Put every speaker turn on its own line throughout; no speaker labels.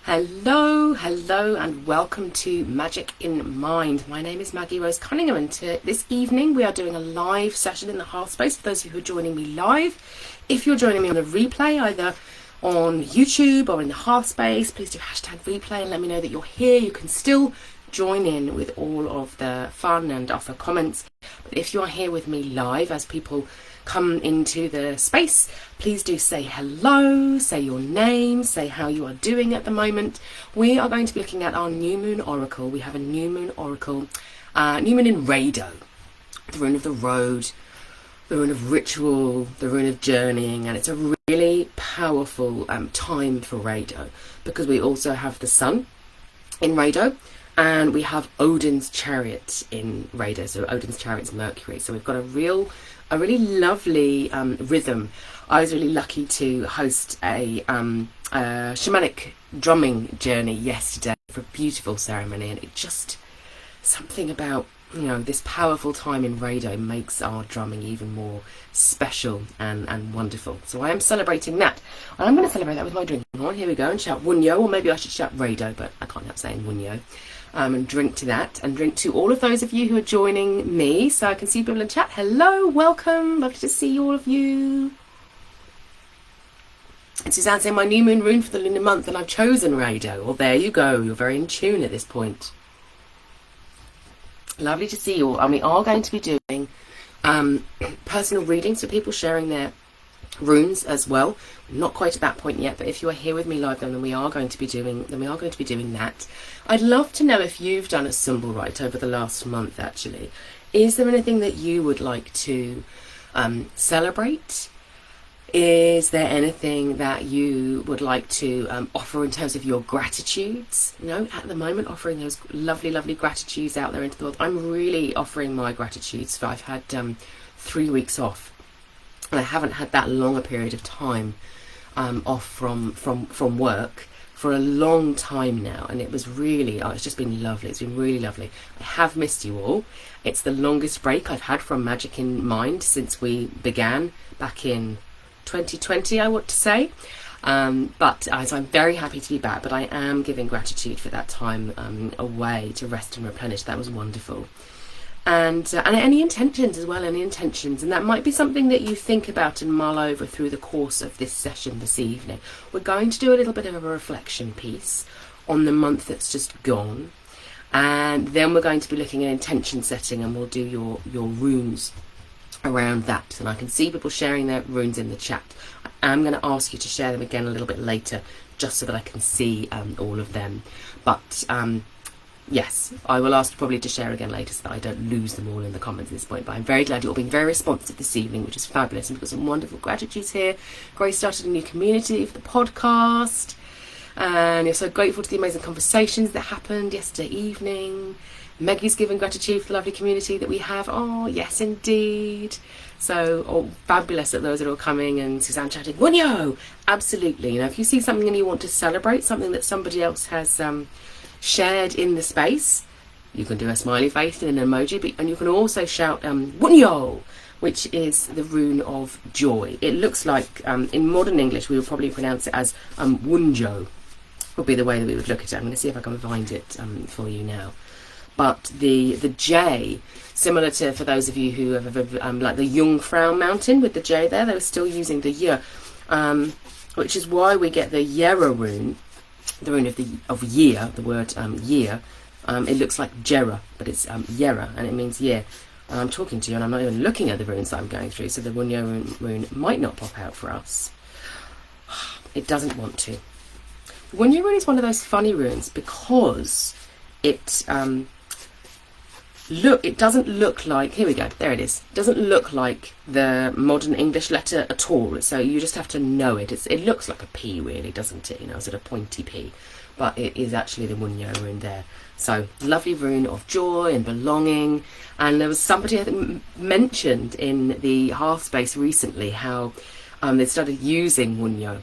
Hello, and welcome to Magic in Mind. My name is Magin Rose Cunningham, and this evening we are doing a live session in the Hearthspace for those of you who are joining me live. If you're joining me on a replay, either on YouTube or in the Hearthspace, please do hashtag replay and let me know that you're here. You can still join in with all of the fun and offer comments. But if you are here with me live, as people come into the space, please do say hello, say your name, say how you are doing at the moment. We are going to be looking at our new moon oracle. We have a new moon oracle, new moon in Raidho, the rune of the road, the rune of ritual, the rune of journeying, and it's a really powerful time for Raidho because we also have the sun in Raidho. And we have Odin's chariot in Raidho, so Odin's chariot's Mercury. So we've got a really lovely rhythm. I was really lucky to host a shamanic drumming journey yesterday for a beautiful ceremony, and it just something about this powerful time in Raidho makes our drumming even more special and wonderful. So I am celebrating that. And I'm going to celebrate that with my drink on. Here we go, and shout Wunyo, or maybe I should shout Raidho, but I can't help saying Wunyo. And drink to that, and drink to all of those of you who are joining me, so I can see people in chat. Hello, welcome, lovely to see all of you. And Suzanne saying my new moon rune for the lunar month, and I've chosen Raidho. Well, there you go, you're very in tune at this point. Lovely to see you all. And we are going to be doing personal readings for people sharing their runes as well. Not quite at that point yet, but if you are here with me live, then we are going to be doing that. I'd love to know if you've done a symbol rite over the last month. Actually, is there anything that you would like to celebrate? Is there anything that you would like to offer in terms of your gratitudes? At the moment, offering those lovely gratitudes out there into the world. I'm really offering my gratitudes. I've had 3 weeks off. I haven't had that long a period of time off from work for a long time now, and it was really, it's just been lovely. It's been really lovely. I have missed you all. It's the longest break I've had from Magic in Mind since we began back in 2020, I want to say. But so I'm very happy to be back, but I am giving gratitude for that time away to rest and replenish. That was wonderful. And any intentions as well, and that might be something that you think about and mull over through the course of this session this evening. We're going to do a little bit of a reflection piece on the month that's just gone, and then we're going to be looking at intention setting, and we'll do your runes around that. And I can see people sharing their runes in the chat. I am going to ask you to share them again a little bit later, just so that I can see all of them. But yes, I will ask probably to share again later so that I don't lose them all in the comments at this point. But I'm very glad you're all being very responsive this evening, which is fabulous. And we've got some wonderful gratitudes here. Grace started a new community for the podcast. And you're so grateful to the amazing conversations that happened yesterday evening. Maggie's giving gratitude for the lovely community that we have. Oh, yes, indeed. So, fabulous that those are all coming. And Suzanne chatting, Wunyo! Absolutely. If you see something and you want to celebrate, something that somebody else has shared in the space, you can do a smiley face and an emoji, and you can also shout Wunyo, which is the rune of joy. It looks like in modern English we would probably pronounce it as Wunjo, would be the way that we would look at it. I'm going to see if I can find it for you now. But the J, similar to, for those of you who have ever like the Jungfrau mountain with the J there, they were still using the Y, which is why we get the Yera rune, the rune of year, the word year. It looks like Jera, but it's Yera, and it means year. And I'm talking to you, and I'm not even looking at the runes that I'm going through, so the Wunyo rune might not pop out for us. It doesn't want to. The Wunyo rune is one of those funny runes because it it doesn't look like, here we go, there it is. It doesn't look like the modern English letter at all, so you just have to know it. It looks like a P really, doesn't it? Sort of pointy P, but it is actually the Wunyo rune there. So, lovely rune of joy and belonging. And there was somebody I think mentioned in the Hearthspace recently how they started using Wunyo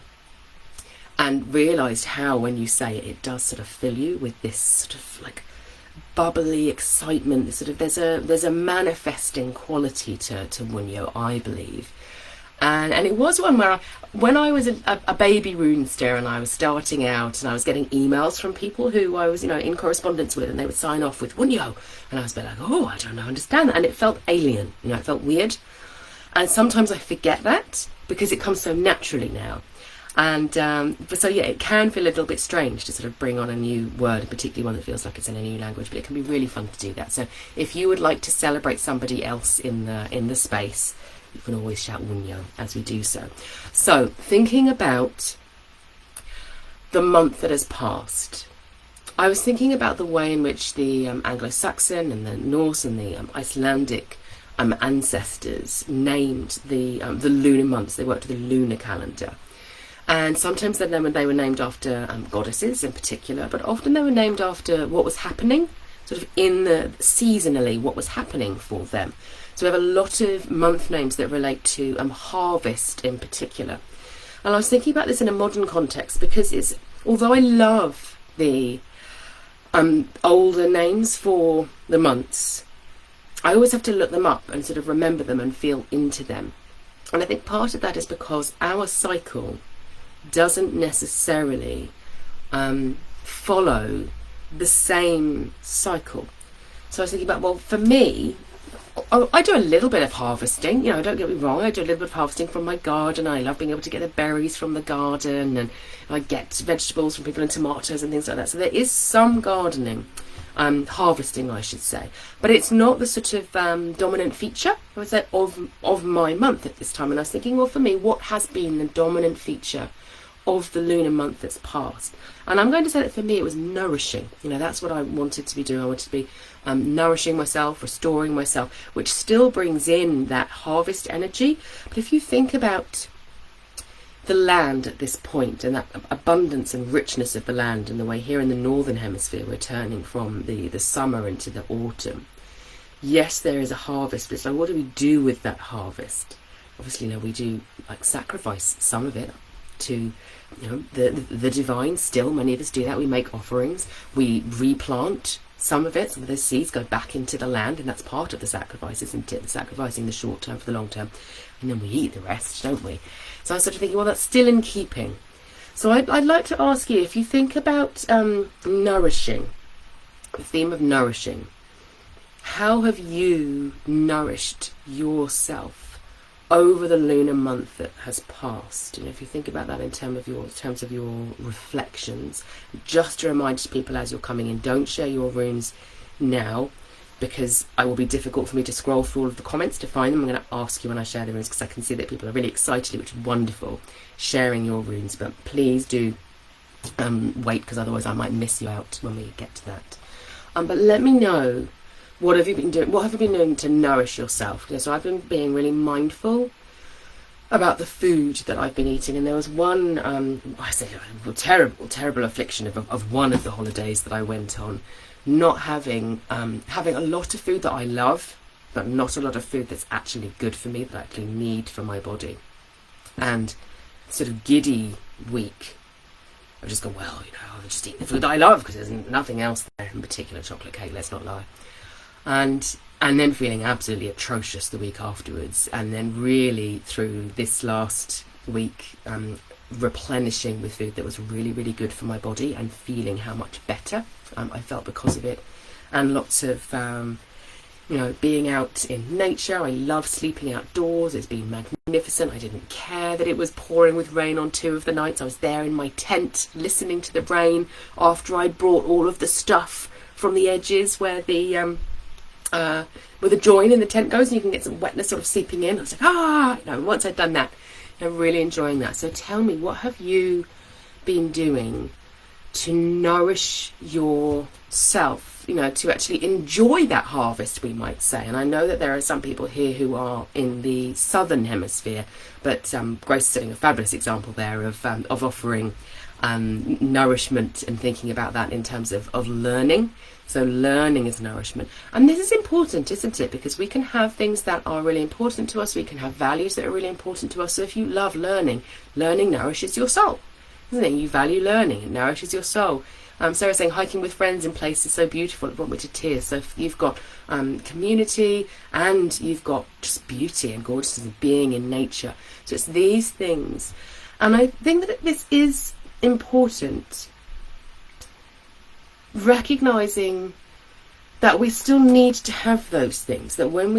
and realised how when you say it, it does sort of fill you with this sort of like bubbly excitement. Sort of there's a manifesting quality to Wunyo, I believe. And it was one where when I was a baby runester and I was starting out and I was getting emails from people who I was, in correspondence with, and they would sign off with Wunyo, and I was a bit like, oh, I don't understand that, and it felt alien, it felt weird. And sometimes I forget that because it comes so naturally now. And so yeah, it can feel a little bit strange to sort of bring on a new word, particularly one that feels like it's in a new language, but it can be really fun to do that. So if you would like to celebrate somebody else in the space, you can always shout Wunyo as we do so. So thinking about the month that has passed, I was thinking about the way in which the Anglo-Saxon and the Norse and the Icelandic ancestors named the lunar months. They worked with the lunar calendar. And sometimes they were named after goddesses in particular, but often they were named after what was happening, sort of seasonally, what was happening for them. So we have a lot of month names that relate to harvest in particular. And I was thinking about this in a modern context because although I love the older names for the months, I always have to look them up and sort of remember them and feel into them. And I think part of that is because our cycle doesn't necessarily follow the same cycle. So I was thinking about, well, for me, I do a little bit of harvesting, don't get me wrong, I do a little bit of harvesting from my garden. I love being able to get the berries from the garden, and I get vegetables from people and tomatoes and things like that. So there is some gardening, harvesting I should say, but it's not the sort of dominant feature, I would say, of my month at this time. And I was thinking, well, for me, what has been the dominant feature of the lunar month that's passed? And I'm going to say that for me it was nourishing. That's what I wanted to be doing. I wanted to be nourishing myself, restoring myself, which still brings in that harvest energy. But if you think about the land at this point and that abundance and richness of the land, and the way here in the northern hemisphere we're turning from the summer into the autumn, yes, there is a harvest, but so what do we do with that harvest? Obviously, we do sacrifice some of it to the divine. Still, many of us do that. We make offerings, we replant some of it, some of those seeds go back into the land, and that's part of the sacrifice, isn't it? Sacrificing the short term for the long term, and then we eat the rest, don't we? So I was sort of thinking, well, that's still in keeping. So I'd like to ask you, if you think about nourishing, the theme of nourishing, how have you nourished yourself over the lunar month that has passed? If you think about that in terms of your reflections, just a reminder to people as you're coming in, don't share your runes now, because it will be difficult for me to scroll through all of the comments to find them. I'm going to ask you when I share the runes, because I can see that people are really excited, which is wonderful, sharing your runes. But please do wait, because otherwise I might miss you out when we get to that. But let me know, what have you been doing? What have you been doing to nourish yourself? So I've been being really mindful about the food that I've been eating, and there was one, I say, a terrible affliction of one of the holidays that I went on, not having a lot of food that I love, but not a lot of food that's actually good for me, that I actually need for my body. And sort of giddy week, I've just gone, well, I'll just eat the food that I love, because there's nothing else there, in particular chocolate cake, let's not lie. And then feeling absolutely atrocious the week afterwards, and then really through this last week replenishing with food that was really, really good for my body, and feeling how much better I felt because of it. And lots of being out in nature. I love sleeping outdoors. It's been magnificent. I didn't care that it was pouring with rain on 2 of the nights. I was there in my tent listening to the rain after I'd brought all of the stuff from the edges where the join in the tent goes, and you can get some wetness sort of seeping in. I was like, once I'd done that, I'm really enjoying that. So tell me, what have you been doing to nourish yourself, to actually enjoy that harvest, we might say? And I know that there are some people here who are in the southern hemisphere, but Grace is setting a fabulous example there of offering nourishment and thinking about that in terms of learning. So learning is nourishment. And this is important, isn't it? Because we can have things that are really important to us. We can have values that are really important to us. So if you love learning, learning nourishes your soul, isn't it? You value learning, it nourishes your soul. Sarah's saying hiking with friends in places so beautiful, it brought me to tears. So you've got community, and you've got just beauty and gorgeousness of being in nature. So it's these things. And I think that this is important, recognising that we still need to have those things, that when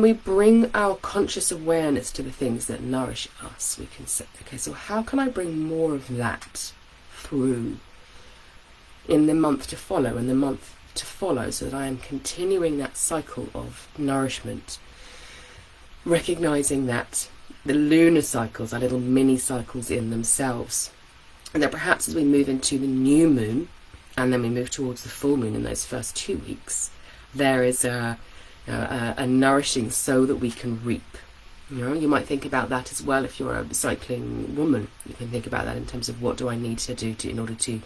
we bring our conscious awareness to the things that nourish us, we can say, okay, so how can I bring more of that through in the month to follow, so that I am continuing that cycle of nourishment, recognising that the lunar cycles are little mini cycles in themselves, and that perhaps as we move into the new moon, and then we move towards the full moon in those first 2 weeks, there is a nourishing so that we can reap. You might think about that as well if you're a cycling woman. You can think about that in terms of what do I need to do in order to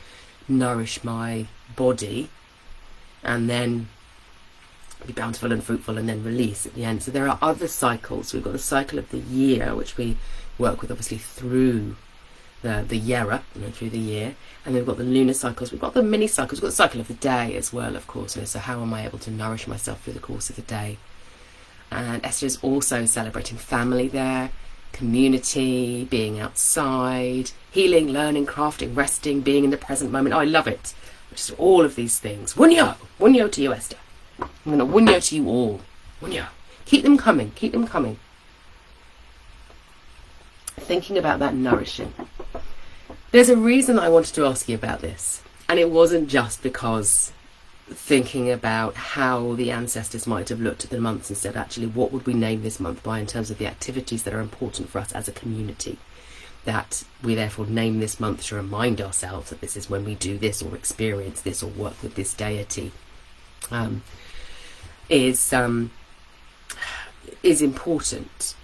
nourish my body, and then be bountiful and fruitful, and then release at the end. So there are other cycles. We've got the cycle of the year, which we work with obviously through the Yera, through the year, and then we've got the lunar cycles, we've got the mini cycles, we've got the cycle of the day as well, of course. So how am I able to nourish myself through the course of the day? And Esther is also celebrating family there, community, being outside, healing, learning, crafting, resting, being in the present moment. Oh, I love it. Just all of these things. Wunyo to you, Esther. I'm going to wunyo to you all. Wunyo. Keep them coming. Keep them coming. Thinking about that nourishing. There's a reason I wanted to ask you about this, and it wasn't just because thinking about how the ancestors might have looked at the months and said, actually, what would we name this month by in terms of the activities that are important for us as a community, that we therefore name this month to remind ourselves that this is when we do this or experience this or work with this deity, is important.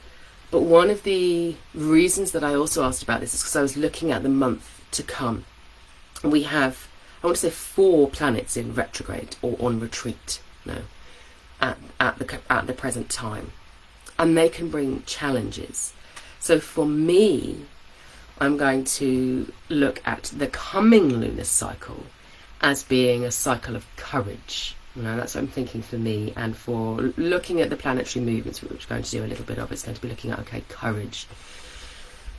But one of the reasons that I also asked about this is because I was looking at the month to come. We have, I want to say, 4 planets in retrograde or on retreat at the present time, and they can bring challenges. So for me, I'm going to look at the coming lunar cycle as being a cycle of courage. That's what I'm thinking for me, and for looking at the planetary movements, which we're going to do a little bit of, it's going to be looking at, okay, courage.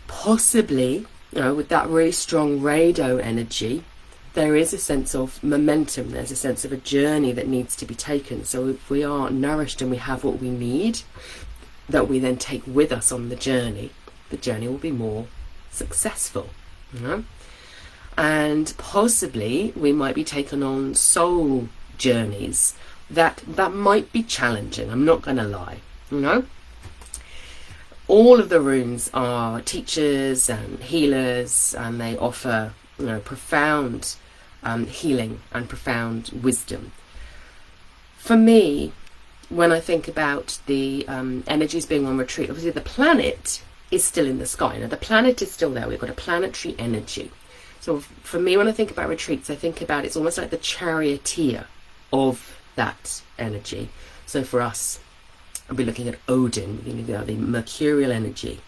Possibly, with that really strong Raidho energy, there is a sense of momentum, there's a sense of a journey that needs to be taken. So if we are nourished and we have what we need, that we then take with us on the journey will be more successful. And possibly we might be taken on soul journeys that might be challenging. I'm not going to lie. All of the runes are teachers and healers, and they offer profound healing and profound wisdom. For me, when I think about the energies being on retreat, obviously the planet is still in the sky. Now the planet is still there. We've got a planetary energy. So for me, when I think about retreats, I think about it's almost like the charioteer of that energy. So for us, I'll be looking at Odin, the mercurial energy,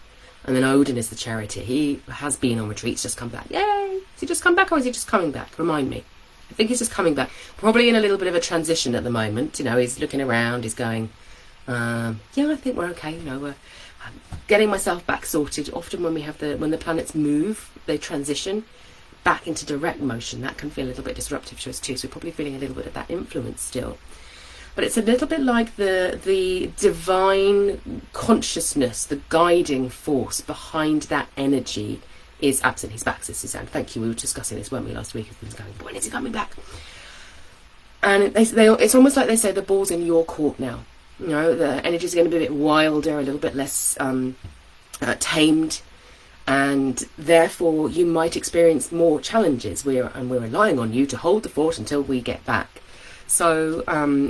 and then Odin is the charioteer. He has been on retreats, just come back. Yay! Has he just come back, or is he just coming back? Remind me. I think he's just coming back. Probably in a little bit of a transition at the moment. He's looking around. He's going, yeah, I think we're okay. We're getting myself back sorted. Often when the planets move, they transition back into direct motion. That can feel a little bit disruptive to us too. So we're probably feeling a little bit of that influence still. But it's a little bit like the divine consciousness, the guiding force behind that energy is absent. He's back, Sister Suzanne. Thank you. We were discussing this, weren't we, last week? When is he coming back? And it's almost like they say the ball's in your court now. The energy's going to be a bit wilder, a little bit less tamed, and therefore you might experience more challenges. We're relying on you to hold the fort until we get back. So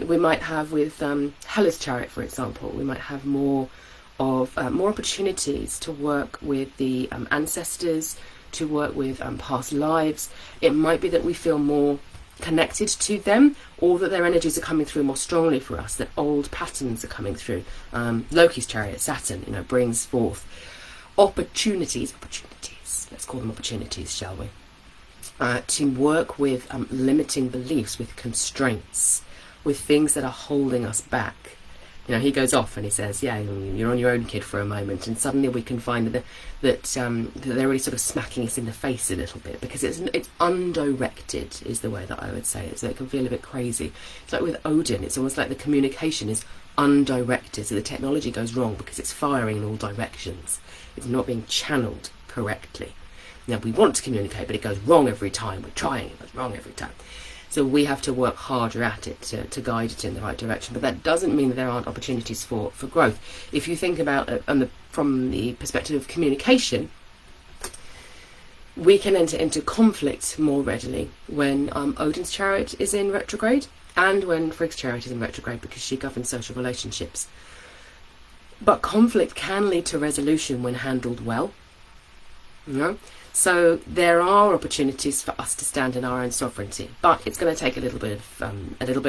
we might have with Hela's chariot, for example, we might have more opportunities to work with the ancestors, to work with past lives. It might be that we feel more connected to them, or that their energies are coming through more strongly for us, that old patterns are coming through. Loki's chariot, Saturn, brings forth opportunities. Let's call them opportunities, shall we? to work with limiting beliefs, with constraints, with things that are holding us back. You know, he goes off and he says, yeah, you're on your own, kid, for a moment. And suddenly we can find that they're really sort of smacking us in the face a little bit, because it's undirected is the way that I would say it. So it can feel a bit crazy. It's like with Odin, it's almost like the communication is undirected. So the technology goes wrong because it's firing in all directions. It's not being channeled correctly. Now, we want to communicate, but it goes wrong every time. We're trying, it goes wrong every time. So we have to work harder at it to guide it in the right direction. But that doesn't mean that there aren't opportunities for growth. If you think about it from the perspective of communication, we can enter into conflict more readily when Odin's chariot is in retrograde and when Frigg's chariot is in retrograde, because she governs social relationships. But conflict can lead to resolution when handled well. You know? So there are opportunities for us to stand in our own sovereignty, but it's going to take a little bit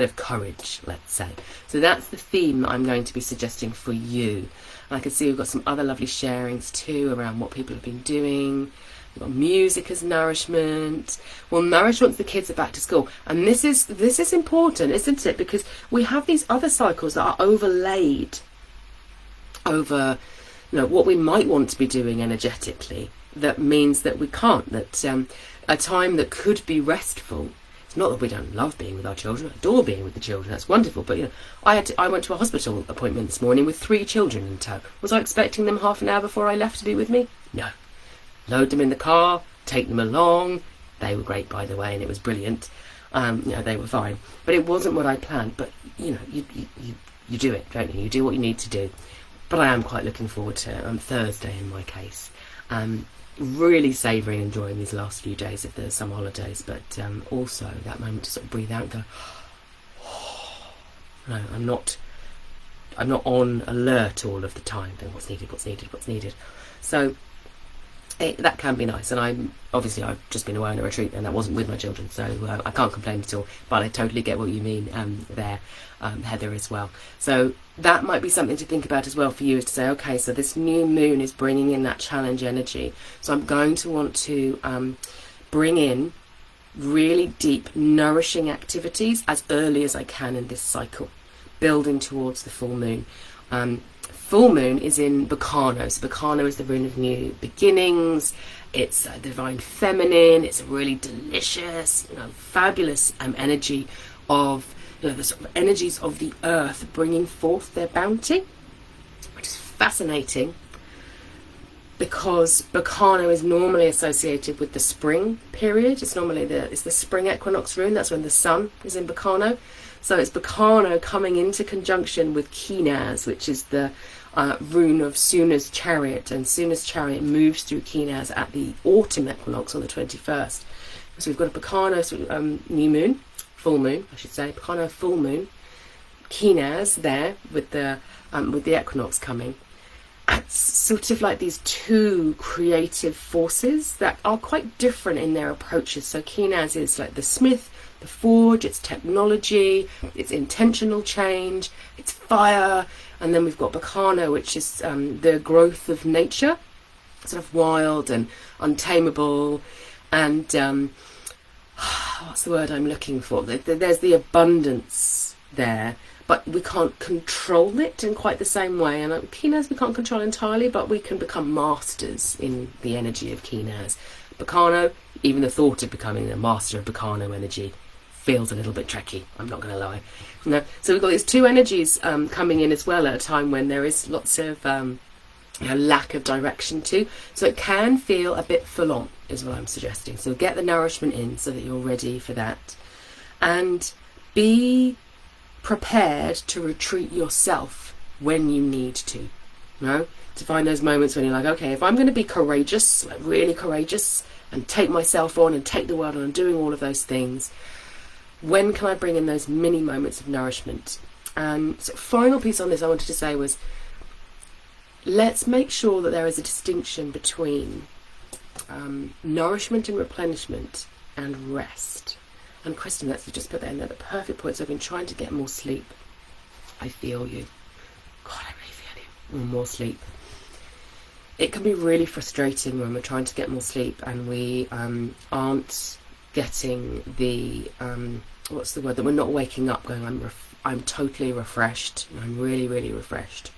of courage, let's say. So that's the theme that I'm going to be suggesting for you. And I can see we've got some other lovely sharings too around what people have been doing. We've got music as nourishment. Well, nourish once the kids are back to school, and this is important, isn't it? Because we have these other cycles that are overlaid over, you know, what we might want to be doing energetically. That means that we can't, that a time that could be restful. It's not that we don't love being with our children, I adore being with the children, that's wonderful, but you know, I went to a hospital appointment this morning with 3 children in tow. Was I expecting them half an hour before I left to be with me? No. Load them in the car, take them along. They were great, by the way, and it was brilliant. You know, they were fine, but it wasn't what I planned. But you know, you do it, don't you? You do what you need to do. But I am quite looking forward to Thursday in my case. Really savouring, enjoying these last few days of the summer holidays, but also that moment to sort of breathe out and go, no, I'm not on alert all of the time. Then what's needed. So that can be nice. And I've just been away on a retreat, and that wasn't with my children, so I can't complain at all. But I totally get what you mean there, Heather, as well. So that might be something to think about as well for you, is to say, okay, so this new moon is bringing in that challenge energy. So I'm going to want to bring in really deep, nourishing activities as early as I can in this cycle, building towards the full moon. Full moon is in Berkano. So Berkano is the rune of new beginnings. It's a divine feminine. It's a really delicious, you know, fabulous energy of, you know, the sort of energies of the earth bringing forth their bounty, which is fascinating because Berkano is normally associated with the spring period. It's normally the spring equinox rune. That's when the sun is in Berkano. So it's Berkano coming into conjunction with Kinaz, which is the rune of Suna's chariot, and Suna's chariot moves through Kinaz at the autumn equinox on the 21st. So we've got a Berkano new moon, full moon, I should say, Berkano full moon, Kinaz there with the equinox coming. It's sort of like these two creative forces that are quite different in their approaches. So Kinaz is like the smith, the forge, it's technology, it's intentional change, it's fire. And then we've got Berkano, which is the growth of nature, sort of wild and untamable. And what's the word I'm looking for? There's the abundance there, but we can't control it in quite the same way. And Kinaz we can't control entirely, but we can become masters in the energy of Kinaz. Berkano, even the thought of becoming a master of Berkano energy feels a little bit tricky, I'm not going to lie. No, so we've got these two energies coming in as well at a time when there is lots of lack of direction too. So it can feel a bit full on, is what I'm suggesting. So get the nourishment in so that you're ready for that. And be prepared to retreat yourself when you need to. You know? To find those moments when you're like, okay, if I'm going to be courageous, like really courageous, and take myself on and take the world on and doing all of those things, when can I bring in those mini moments of nourishment? And so final piece on this I wanted to say was, let's make sure that there is a distinction between nourishment and replenishment and rest. And Kristen, let's just put that in there, the perfect point. So I've been trying to get more sleep. I feel you. God, I really feel you. More sleep. It can be really frustrating when we're trying to get more sleep and we aren't getting the what's the word, that we're not waking up going, I'm totally refreshed, I'm really, really refreshed.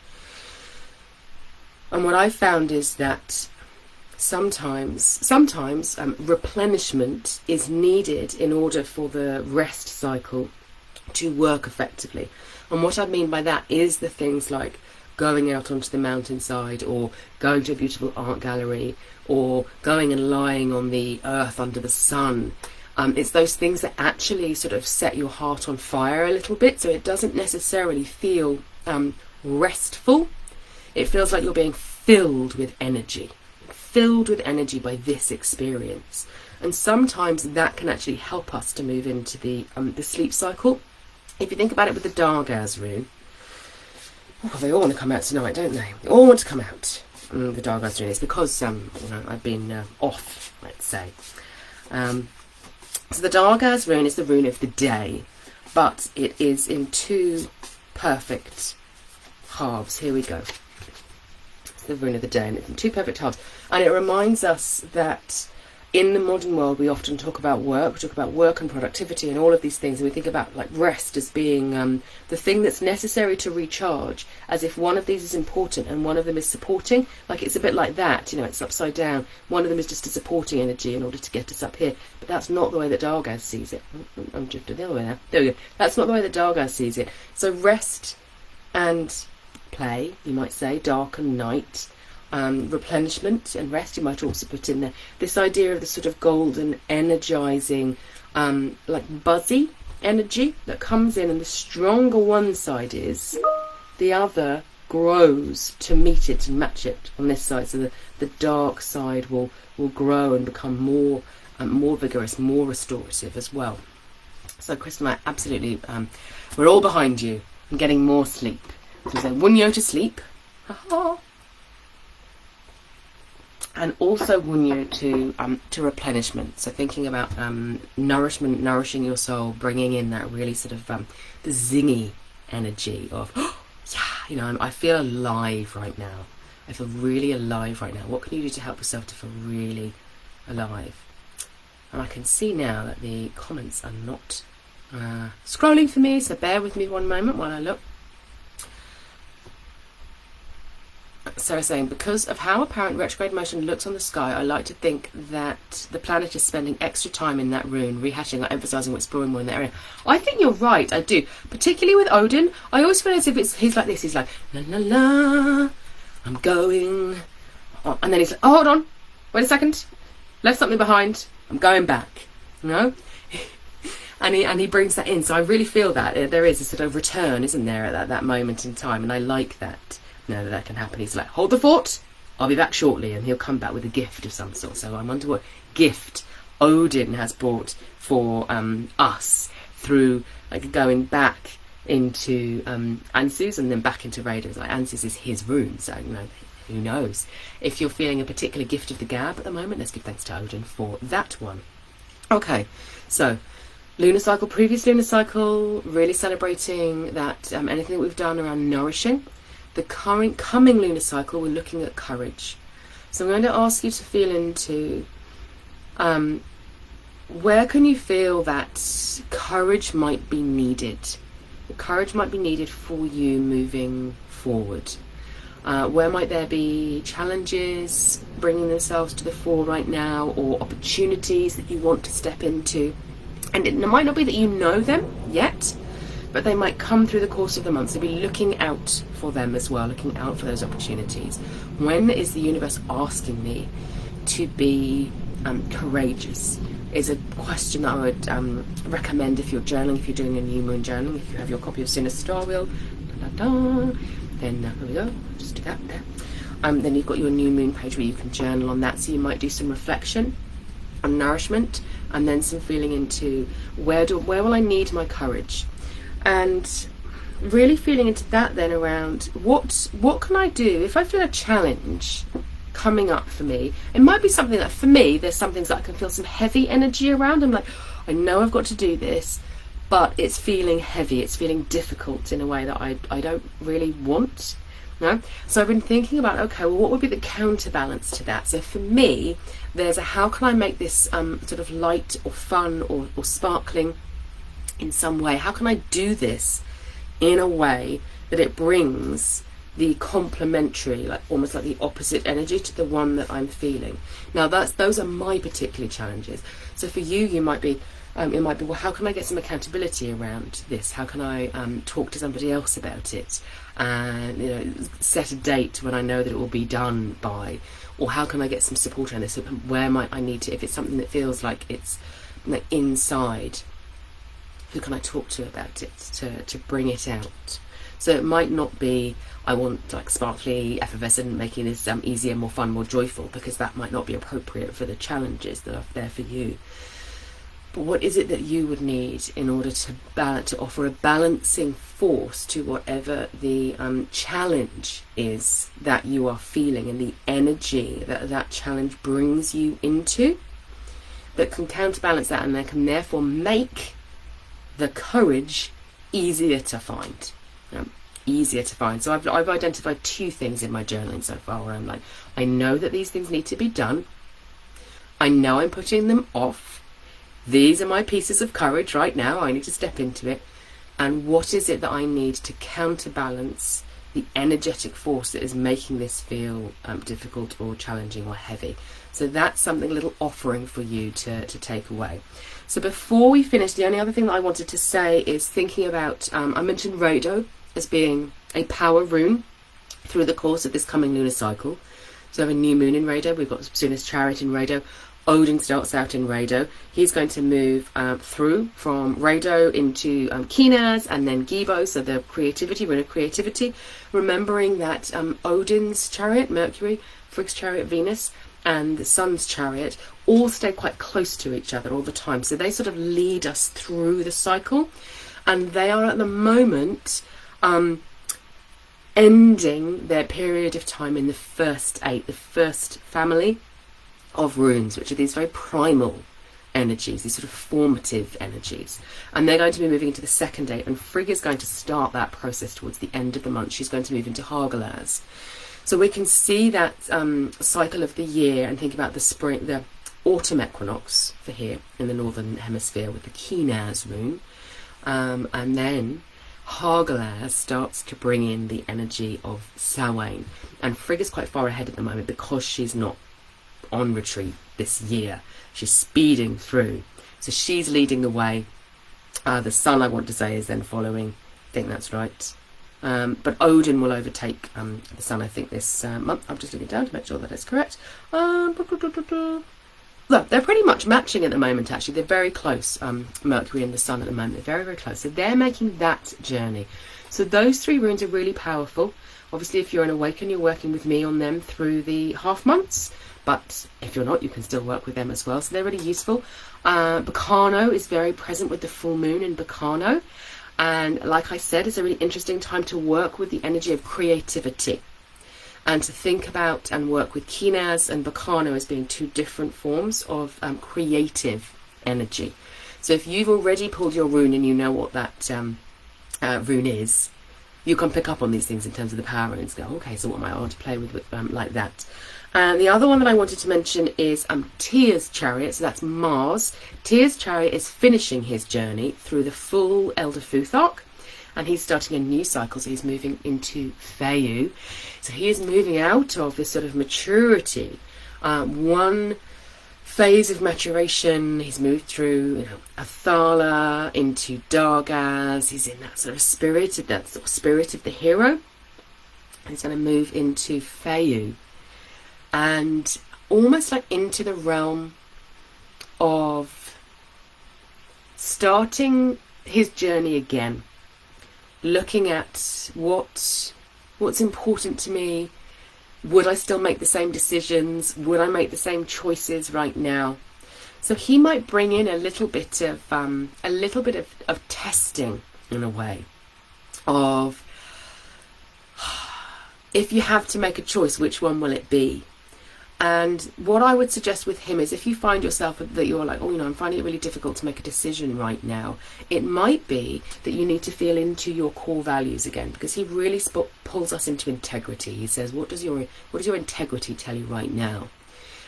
And what I found is that sometimes replenishment is needed in order for the rest cycle to work effectively. And what I mean by that is the things like going out onto the mountainside, or going to a beautiful art gallery, or going and lying on the earth under the sun. It's those things that actually sort of set your heart on fire a little bit, so it doesn't necessarily feel restful. It feels like you're being filled with energy by this experience. And sometimes that can actually help us to move into the sleep cycle. If you think about it with the Dargaz rune, they all want to come out tonight, don't they? They all want to come out. The Dargaz rune is because I've been off, let's say. So the Dargaz rune is the rune of the day, but it is in two perfect halves. Here we go. It's the rune of the day, and it's in two perfect halves. And it reminds us that in the modern world, we often talk about work. We talk about work and productivity and all of these things. And we think about like rest as being the thing that's necessary to recharge, as if one of these is important and one of them is supporting. Like it's a bit like that, it's upside down. One of them is just a supporting energy in order to get us up here. But that's not the way that Dargaz sees it. I'm drifting the other way now. There we go. That's not the way that Dargaz sees it. So rest and play, you might say, dark and night. Replenishment and rest, you might also put in there this idea of the sort of golden energizing like buzzy energy that comes in, and the stronger one side is, the other grows to meet it and match it on this side. So the dark side will grow and become more vigorous, more restorative as well. So Kristen and I absolutely we're all behind you and getting more sleep. So we say Wunyo to sleep. Ha-ha. And also Wunyo to replenishment. So thinking about nourishment, nourishing your soul, bringing in that really sort of the zingy energy of I feel alive right now. I feel really alive right now. What can you do to help yourself to feel really alive? And I can see now that the comments are not scrolling for me, so bear with me one moment while I look. Sarah saying, because of how apparent retrograde motion looks on the sky, I like to think that the planet is spending extra time in that rune, rehashing or emphasising or exploring more in that area. I think you're right, I do. Particularly with Odin, I always feel as if he's like this. He's like, la la la, I'm going. Oh, and then he's like, oh, hold on, wait a second, left something behind, I'm going back, and he brings that in. So I really feel that there is a sort of return, isn't there, at that moment in time, and I like that. That can happen. He's like, hold the fort, I'll be back shortly, and he'll come back with a gift of some sort. So I wonder what gift Odin has brought for us through like going back into Ansu's and then back into Raidho's. Like Ansu's is his rune, so who knows. If you're feeling a particular gift of the gab at the moment, let's give thanks to Odin for that one. Okay, so lunar cycle, previous lunar cycle, really celebrating that anything that we've done around nourishing. The coming lunar cycle, we're looking at courage. So I'm going to ask you to feel into where can you feel that courage might be needed? The courage might be needed for you moving forward. Where might there be challenges bringing themselves to the fore right now, or opportunities that you want to step into? And it might not be that you know them yet, but they might come through the course of the month. So be looking out for them as well, looking out for those opportunities. When is the universe asking me to be courageous? Is a question that I would recommend if you're journaling, if you're doing a new moon journaling, if you have your copy of Sinner's Star Wheel, then there we go, just do that there. Then you've got your new moon page where you can journal on that. So you might do some reflection on nourishment, and then some feeling into where will I need my courage? And really feeling into that then around what can I do if I feel a challenge coming up for me. It might be something that for me, there's some things that I can feel some heavy energy around. I'm like, I know I've got to do this, but it's feeling heavy, it's feeling difficult in a way that I don't really want. No? So I've been thinking about, okay, well, what would be the counterbalance to that? So for me, there's a how can I make this sort of light or fun or sparkling in some way? How can I do this in a way that it brings the complementary, like almost like the opposite energy to the one that I'm feeling? Now those are my particular challenges. So for you, it might be, well, how can I get some accountability around this? How can I talk to somebody else about it, and set a date when I know that it will be done by? Or how can I get some support on this? Where might I need to, if it's something that feels like it's like inside, who can I talk to about it to bring it out? So it might not be, I want like sparkly, effervescent, making this easier, more fun, more joyful, because that might not be appropriate for the challenges that are there for you. But what is it that you would need in order to offer a balancing force to whatever the challenge is that you are feeling, and the energy that challenge brings you into, that can counterbalance that, and that can therefore make the courage easier to find. So I've identified 2 things in my journaling so far where I'm like, I know that these things need to be done. I know I'm putting them off. These are my pieces of courage right now. I need to step into it. And what is it that I need to counterbalance the energetic force that is making this feel difficult or challenging or heavy? So that's something, a little offering for you to take away. So before we finish, the only other thing that I wanted to say is thinking about, I mentioned Raidho as being a power rune through the course of this coming lunar cycle. So we have a new moon in Raidho. We've got Neptune's chariot in Raidho. Odin starts out in Raidho. He's going to move through from Raidho into Kinaz and then Gibo, so the creativity, rune of creativity. Remembering that Odin's chariot, Mercury, Frigg's chariot, Venus, and the Sun's chariot all stay quite close to each other all the time. So they sort of lead us through the cycle. And they are at the moment ending their period of time in the first 8, the first family of runes, which are these very primal energies, these sort of formative energies. And they're going to be moving into the second 8, and Frigg is going to start that process towards the end of the month. She's going to move into Hagalaz. So we can see that cycle of the year and think about the spring, the autumn equinox for here in the northern hemisphere with the Kinaz rune. And then Hagalaz starts to bring in the energy of Samhain. And Frigg is quite far ahead at the moment because she's not on retreat this year. She's speeding through. So she's leading the way. The sun, I want to say, is then following. I think that's right. But Odin will overtake the sun, I think, this month. I'm just looking down to make sure that it's correct. Look, they're pretty much matching at the moment, actually. They're very close, Mercury and the sun at the moment. They're very, very close. So they're making that journey. So those 3 runes are really powerful. Obviously, if you're an Awaken, you're working with me on them through the half months. But if you're not, you can still work with them as well. So they're really useful. Berkano is very present with the full moon in Berkano. And like I said, it's a really interesting time to work with the energy of creativity. And to think about and work with Kinaz and Berkano as being 2 different forms of creative energy. So if you've already pulled your rune and you know what that rune is, you can pick up on these things in terms of the power runes. Go, okay, so what am I on to play with like that? And the other one that I wanted to mention is Tyr's chariot. So that's Mars. Tyr's chariot is finishing his journey through the full Elder Futhark. And he's starting a new cycle, so he's moving into Feyu. So he is moving out of this sort of maturity. One phase of maturation, he's moved through, Athala into Dargaz. He's in that sort of spirit of the hero. He's going to move into Feyu, and almost like into the realm of starting his journey again. Looking at what's important to me. Would I still make the same decisions? Would I make the same choices right now? So he might bring in a little bit of testing in a way of, if you have to make a choice, which one will it be? And what I would suggest with him is, if you find yourself that you're like, oh, you know, I'm finding it really difficult to make a decision right now, it might be that you need to feel into your core values again, because he really pulls us into integrity. He says, what does your integrity tell you right now?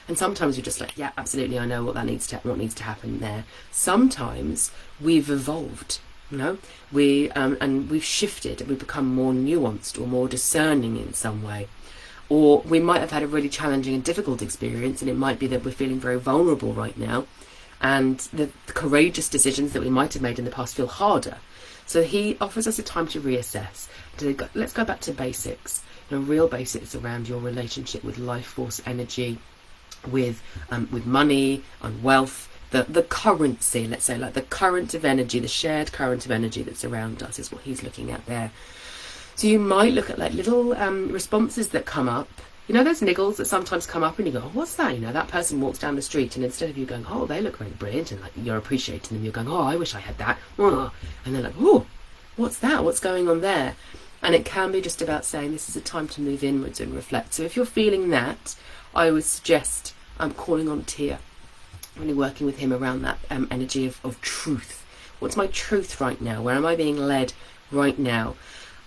And sometimes you're just like, yeah, absolutely, I know what needs to happen there. Sometimes we've evolved, you know, and we've shifted, and we've become more nuanced or more discerning in some way. Or we might have had a really challenging and difficult experience, and it might be that we're feeling very vulnerable right now, and the courageous decisions that we might have made in the past feel harder. So he offers us a time to reassess. Let's go back to basics, you know, real basics around your relationship with life force energy, with money and wealth, the currency, let's say, like the current of energy, the shared current of energy that's around us is what he's looking at there. So you might look at like little responses that come up. You know, those niggles that sometimes come up and you go, oh, what's that? You know, that person walks down the street, and instead of you going, oh, they look really brilliant, and like you're appreciating them, you're going, oh, I wish I had that. Oh. And they're like, oh, what's that? What's going on there? And it can be just about saying this is a time to move inwards and reflect. So if you're feeling that, I would suggest calling on Tia, really working with him around that energy of truth. What's my truth right now? Where am I being led right now?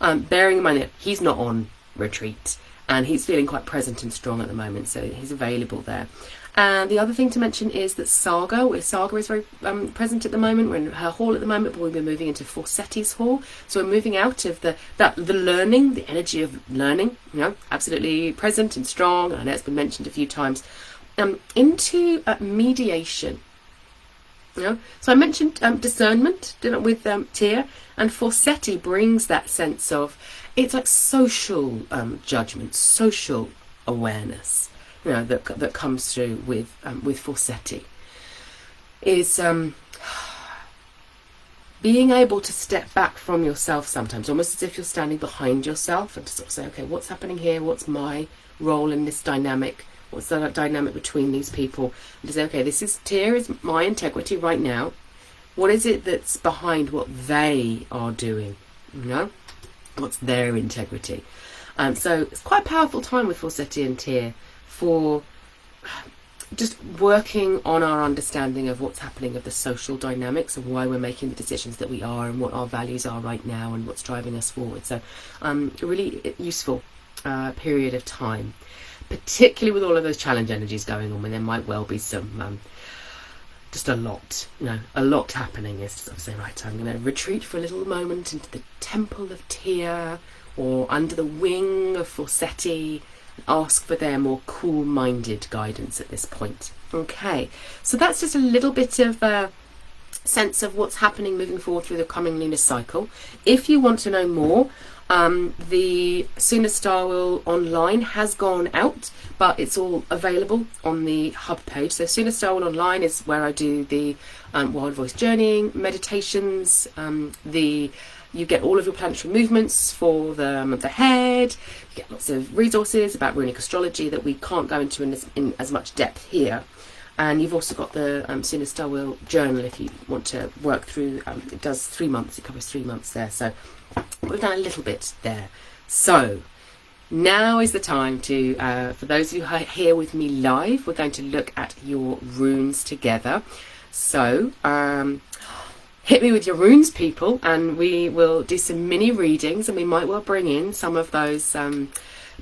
Bearing in mind that he's not on retreat, and he's feeling quite present and strong at the moment, so he's available there. And the other thing to mention is that Saga is very present at the moment. We're in her hall at the moment, but we'll be moving into Forsetti's hall. So we're moving out of the learning, the energy of learning, you know, absolutely present and strong. I know it's been mentioned a few times. Into mediation. You know? So I mentioned discernment with Tia, and Forsetti brings that sense of, it's like social judgment, social awareness, you know, that comes through with Forsetti. Is being able to step back from yourself sometimes, almost as if you're standing behind yourself, and to sort of say, okay, what's happening here? What's my role in this dynamic? What's the dynamic between these people? And to say, okay, Tia is my integrity right now. What is it that's behind what they are doing? You know, what's their integrity? So it's quite a powerful time with Forsetti and Tia for just working on our understanding of what's happening, of the social dynamics, and why we're making the decisions that we are, and what our values are right now, and what's driving us forward. So a really useful period of time, particularly with all of those challenge energies going on, when there might well be some just a lot, you know, a lot happening. Is to sort of say, right, I'm going to retreat for a little moment into the temple of Tia, or under the wing of Forsetti, and ask for their more cool-minded guidance at this point. Okay, so that's just a little bit of a sense of what's happening moving forward through the coming lunar cycle. If you want to know more, the Lunar Star Wheel online has gone out, but it's all available on the hub page. So Lunar Star Wheel online is where I do the wild voice journeying meditations. You get all of your planetary movements for the head. You get lots of resources about runic astrology that we can't go into in as much depth here. And you've also got the Lunar Star Wheel journal if you want to work through. It does 3 months. It covers 3 months there. So we've done a little bit there. So now is the time to, for those of you who are here with me live, we're going to look at your runes together. So hit me with your runes, people, and we will do some mini readings, and we might well bring in some of those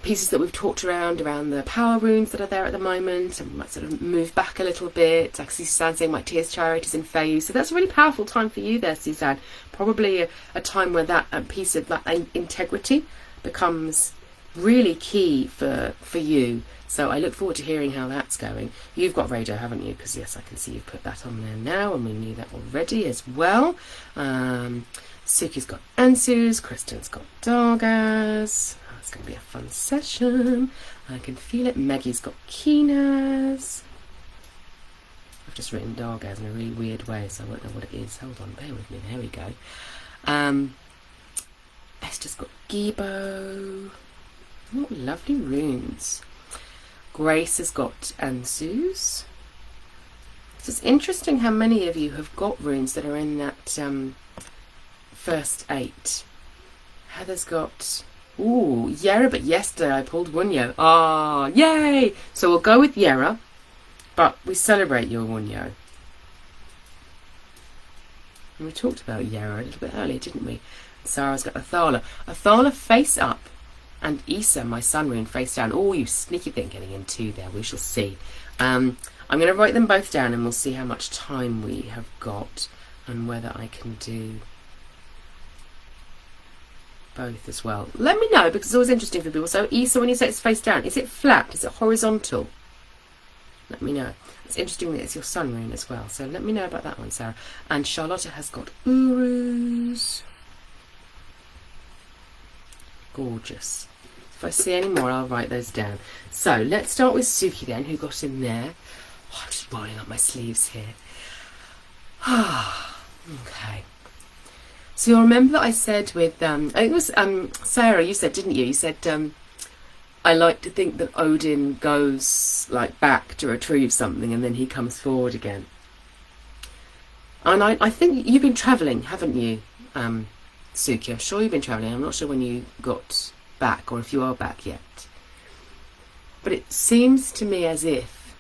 pieces that we've talked around the power runes that are there at the moment, and we might sort of move back a little bit. I can see Suzanne saying my Tia's chariot is in phase, so that's a really powerful time for you there, Suzanne. Probably a time where that piece of that integrity becomes really key for you. So I look forward to hearing how that's going. You've got Raidho, haven't you? Because yes, I can see you've put that on there now, and we knew that already as well. Suki's got Ansus, Kristen's got Dargaz. Oh, it's going to be a fun session. I can feel it. Maggie's got Kinas. I've just written Dargaz in a really weird way, so I won't know what it is. Hold on, bear with me. There we go. Esther's got Gibo. Oh, lovely runes. Grace has got Ansus. So it's interesting how many of you have got runes that are in that first 8. Heather's got Ooh, Yera, but yesterday I pulled Wunyo. Ah, yay! So we'll go with Yera, but we celebrate your Wunyo. And we talked about Yera a little bit earlier, didn't we? Sarah's got Athala. Athala face up, and Isa, my sun rune, face down. Oh, you sneaky thing, getting in two there. We shall see. I'm going to write them both down, and we'll see how much time we have got, and whether I can do both as well. Let me know, because it's always interesting for people. So Isa, when you say it's face down, is it flat? Is it horizontal? Let me know. It's interesting that it's your sun rune as well. So let me know about that one, Sarah. And Charlotta has got Urus. Gorgeous. If I see any more, I'll write those down. So let's start with Suki then, who got in there. Oh, I'm just rolling up my sleeves here. Okay. So you'll remember that I said with, I think it was Sarah, you said, didn't you? You said, I like to think that Odin goes like back to retrieve something and then he comes forward again. And I think you've been travelling, haven't you, Suki? I'm sure you've been travelling. I'm not sure when you got back or if you are back yet. But it seems to me as if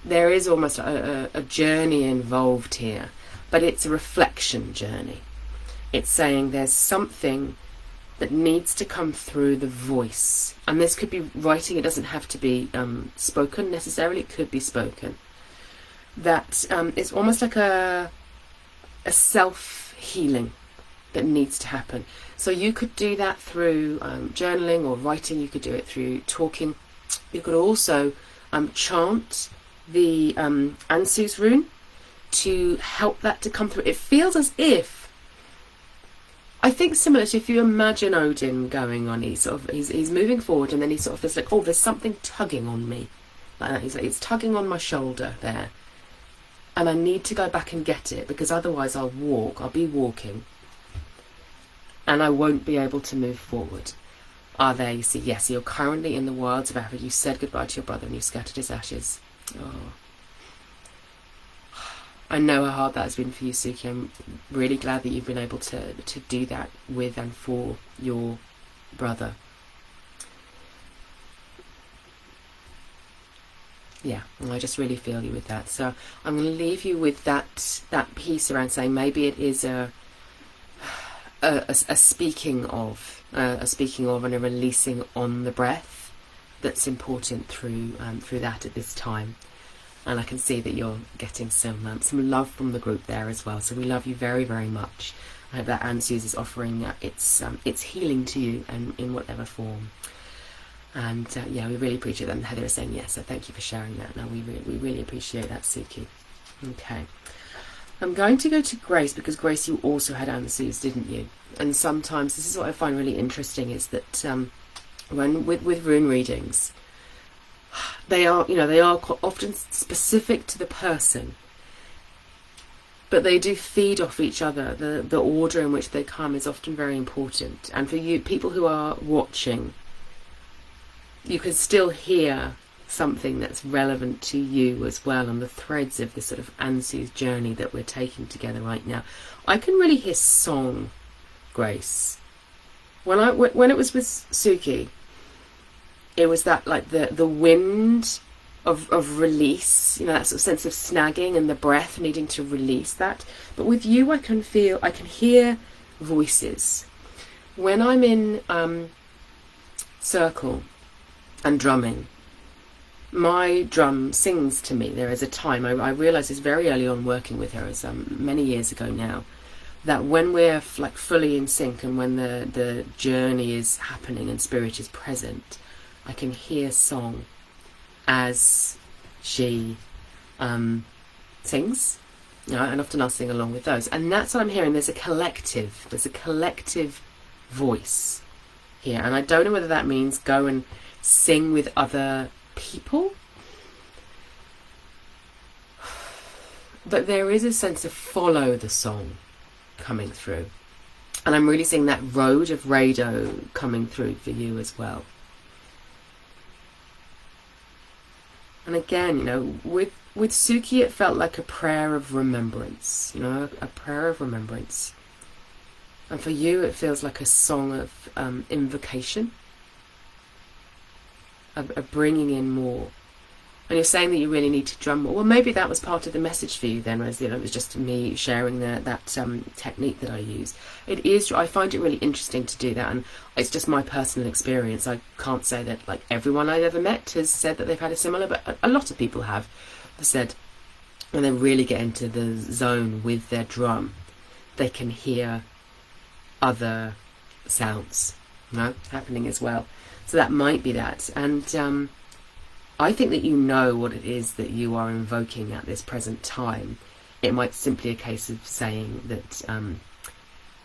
there is almost a journey involved here, but it's a reflection journey. It's saying there's something that needs to come through the voice. And this could be writing, it doesn't have to be spoken necessarily, it could be spoken. That it's almost like a self-healing that needs to happen. So you could do that through journaling or writing, you could do it through talking. You could also chant the Ansu's rune to help that to come through. It feels as if, I think similar to if you imagine Odin going on, he's moving forward and then he sort of feels like, oh, there's something tugging on me. Like that. He's like, it's tugging on my shoulder there. And I need to go back and get it because otherwise I'll be walking. And I won't be able to move forward. There you see, yes, you're currently in the wilds of Africa. You said goodbye to your brother and you scattered his ashes. Oh. I know how hard that has been for you, Suki. I'm really glad that you've been able to do that with and for your brother. Yeah, I just really feel you with that. So I'm going to leave you with that piece around saying maybe it is a speaking of and a releasing on the breath that's important through that at this time. And I can see that you're getting some love from the group there as well. So we love you very, very much. I hope that Ansu's is offering its healing to you and in whatever form. And yeah, we really appreciate that. And Heather is saying yes, so thank you for sharing that. No, we really appreciate that, Suki. Okay. I'm going to go to Grace because Grace, you also had Ansu's, didn't you? And sometimes this is what I find really interesting is that when with rune readings, they are often specific to the person, but they do feed off each other. The order in which they come is often very important. And for you, people who are watching, you can still hear something that's relevant to you as well on the threads of this sort of Ansu's journey that we're taking together right now. I can really hear song, Grace. When it was with Suki, it was that like the wind of release, that sort of sense of snagging and the breath needing to release that. But with you, I can hear voices. When I'm in circle and drumming, my drum sings to me. There is a time, I realised this very early on working with her, as many years ago now, that when we're like fully in sync and when the journey is happening and spirit is present, I can hear song as she sings, and often I'll sing along with those. And that's what I'm hearing. There's a collective voice here. And I don't know whether that means go and sing with other people, but there is a sense of follow the song coming through. And I'm really seeing that road of Raidho coming through for you as well. And again, with Suki, it felt like a prayer of remembrance, a prayer of remembrance. And for you, it feels like a song of invocation, of bringing in more. And you're saying that you really need to drum more. Well, maybe that was part of the message for you then, whereas it was just me sharing that technique that I use. It is, I find it really interesting to do that, and it's just my personal experience. I can't say that like everyone I've ever met has said that they've had a similar, but a lot of people have said when they really get into the zone with their drum, they can hear other sounds, happening as well. So that might be that. And I think that you know what it is that you are invoking at this present time. It might simply a case of saying that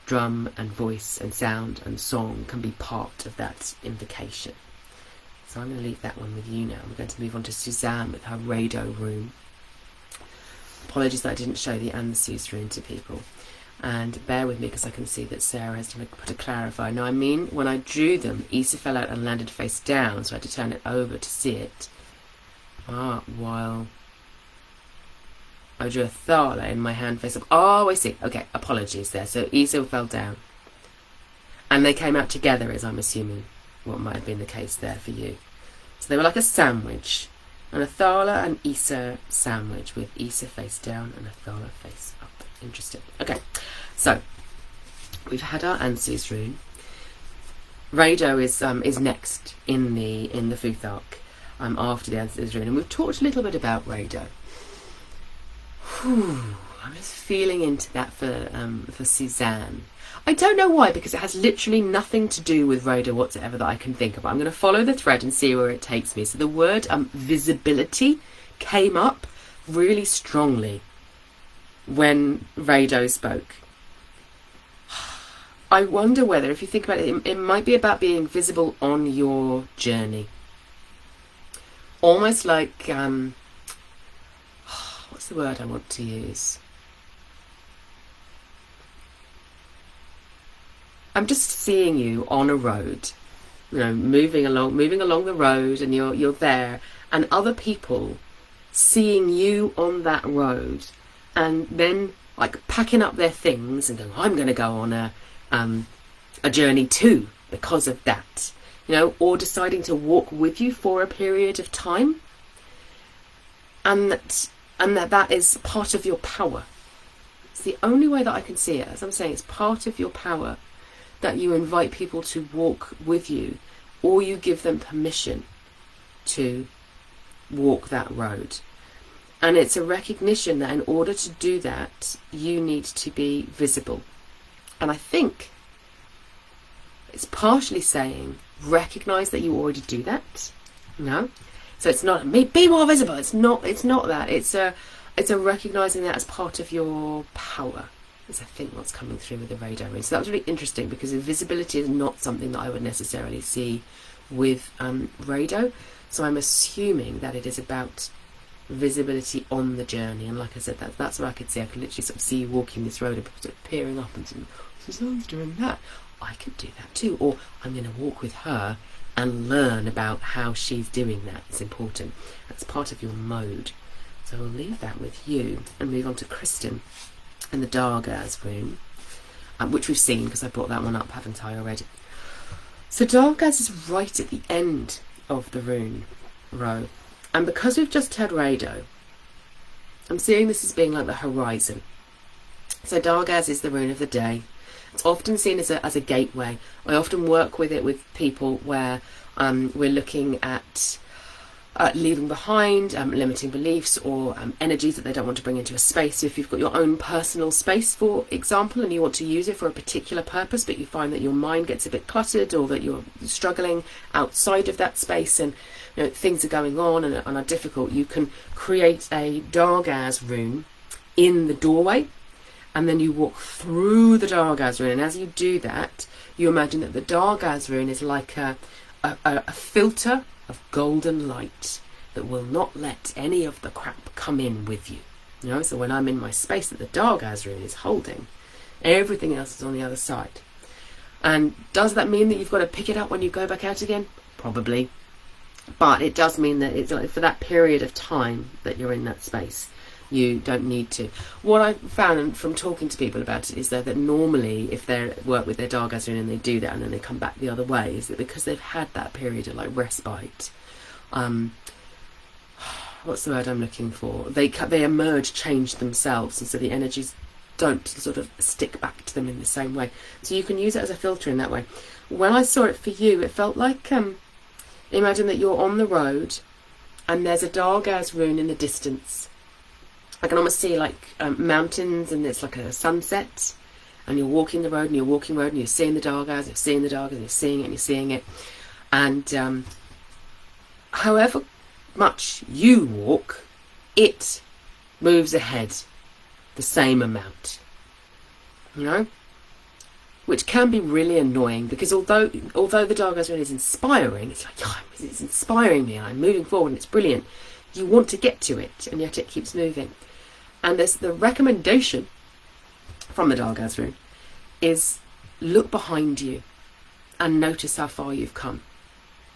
drum and voice and sound and song can be part of that invocation. So I'm going to leave that one with you now. We're going to move on to Suzanne with her Raidho rune. Apologies that I didn't show the Ansus rune to people. And bear with me because I can see that Sarah has put a clarifier. Now, I mean, when I drew them, Isa fell out and landed face down, so I had to turn it over to see it. While I drew a thala in my hand face up. Oh, I see. Okay, apologies there. So Isa fell down. And they came out together, as I'm assuming what might have been the case there for you. So they were like a sandwich. And a thala and Isa sandwich with Isa face down and a thala face up. Interesting. Okay, so we've had our Ansus rune. Raidho is next in the Futhark after the Ansus rune, and we've talked a little bit about Raidho. I'm just feeling into that for Suzanne. I don't know why, because it has literally nothing to do with Raidho whatsoever that I can think of. I'm going to follow the thread and see where it takes me. So the word visibility came up really strongly when Raidho spoke. I wonder whether, if you think about it, it might be about being visible on your journey. Almost like, what's the word I want to use? I'm just seeing you on a road, moving along the road, and you're there, and other people seeing you on that road, and then like packing up their things and going, I'm going to go on a journey too because of that, or deciding to walk with you for a period of time, and that is part of your power. It's the only way that I can see it. As I'm saying, it's part of your power that you invite people to walk with you, or you give them permission to walk that road. And it's a recognition that in order to do that, you need to be visible. And I think it's partially saying, recognize that you already do that. So it's not be more visible. It's not that. It's a recognizing that as part of your power. Is I think what's coming through with the Raidho rune. So that was really interesting, because visibility is not something that I would necessarily see with Raidho. So I'm assuming that it is about visibility on the journey. And like I said, that's what I could see. I could literally sort of see you walking this road and sort of peering up and saying, Suzanne's doing that. I could do that too. Or I'm going to walk with her and learn about how she's doing that. It's important. That's part of your mode. So we'll leave that with you and move on to Kristen and the Dargaz rune, which we've seen because I brought that one up, haven't I, already? So Dargaz is right at the end of the rune row. And because we've just had Raidho, I'm seeing this as being like the horizon. So Dargaz is the rune of the day. It's often seen as a gateway. I often work with it with people where we're looking at leaving behind limiting beliefs or energies that they don't want to bring into a space. So if you've got your own personal space, for example, and you want to use it for a particular purpose, but you find that your mind gets a bit cluttered, or that you're struggling outside of that space, and things are going on and are difficult, you can create a Dargaz rune in the doorway, and then you walk through the Dargaz rune. And as you do that, you imagine that the Dargaz rune is like a filter of golden light that will not let any of the crap come in with you. So when I'm in my space that the Dargaz rune is holding, everything else is on the other side. And does that mean that you've got to pick it up when you go back out again? Probably. But it does mean that it's for that period of time that you're in that space, You don't need to. What I've found from talking to people about it is that normally if they work with their Darga's rune and they do that and then they come back the other way, is that because they've had that period of like respite, what's the word I'm looking for? They emerge changed themselves, and so the energies don't sort of stick back to them in the same way. So you can use it as a filter in that way. When I saw it for you, it felt like, imagine that you're on the road and there's a Darga's rune in the distance. I can almost see like mountains, and it's like a sunset, and you're walking the road and you're walking the road and you're seeing the Darga's, you're seeing the Darga's, and you're seeing it and you're seeing it. And however much you walk, it moves ahead the same amount, you know, which can be really annoying, because although the Darga's rune is inspiring, it's like, oh, it's inspiring me and I'm moving forward and it's brilliant, you want to get to it, and yet it keeps moving. And there's the recommendation from the Darga's rune is look behind you and notice how far you've come,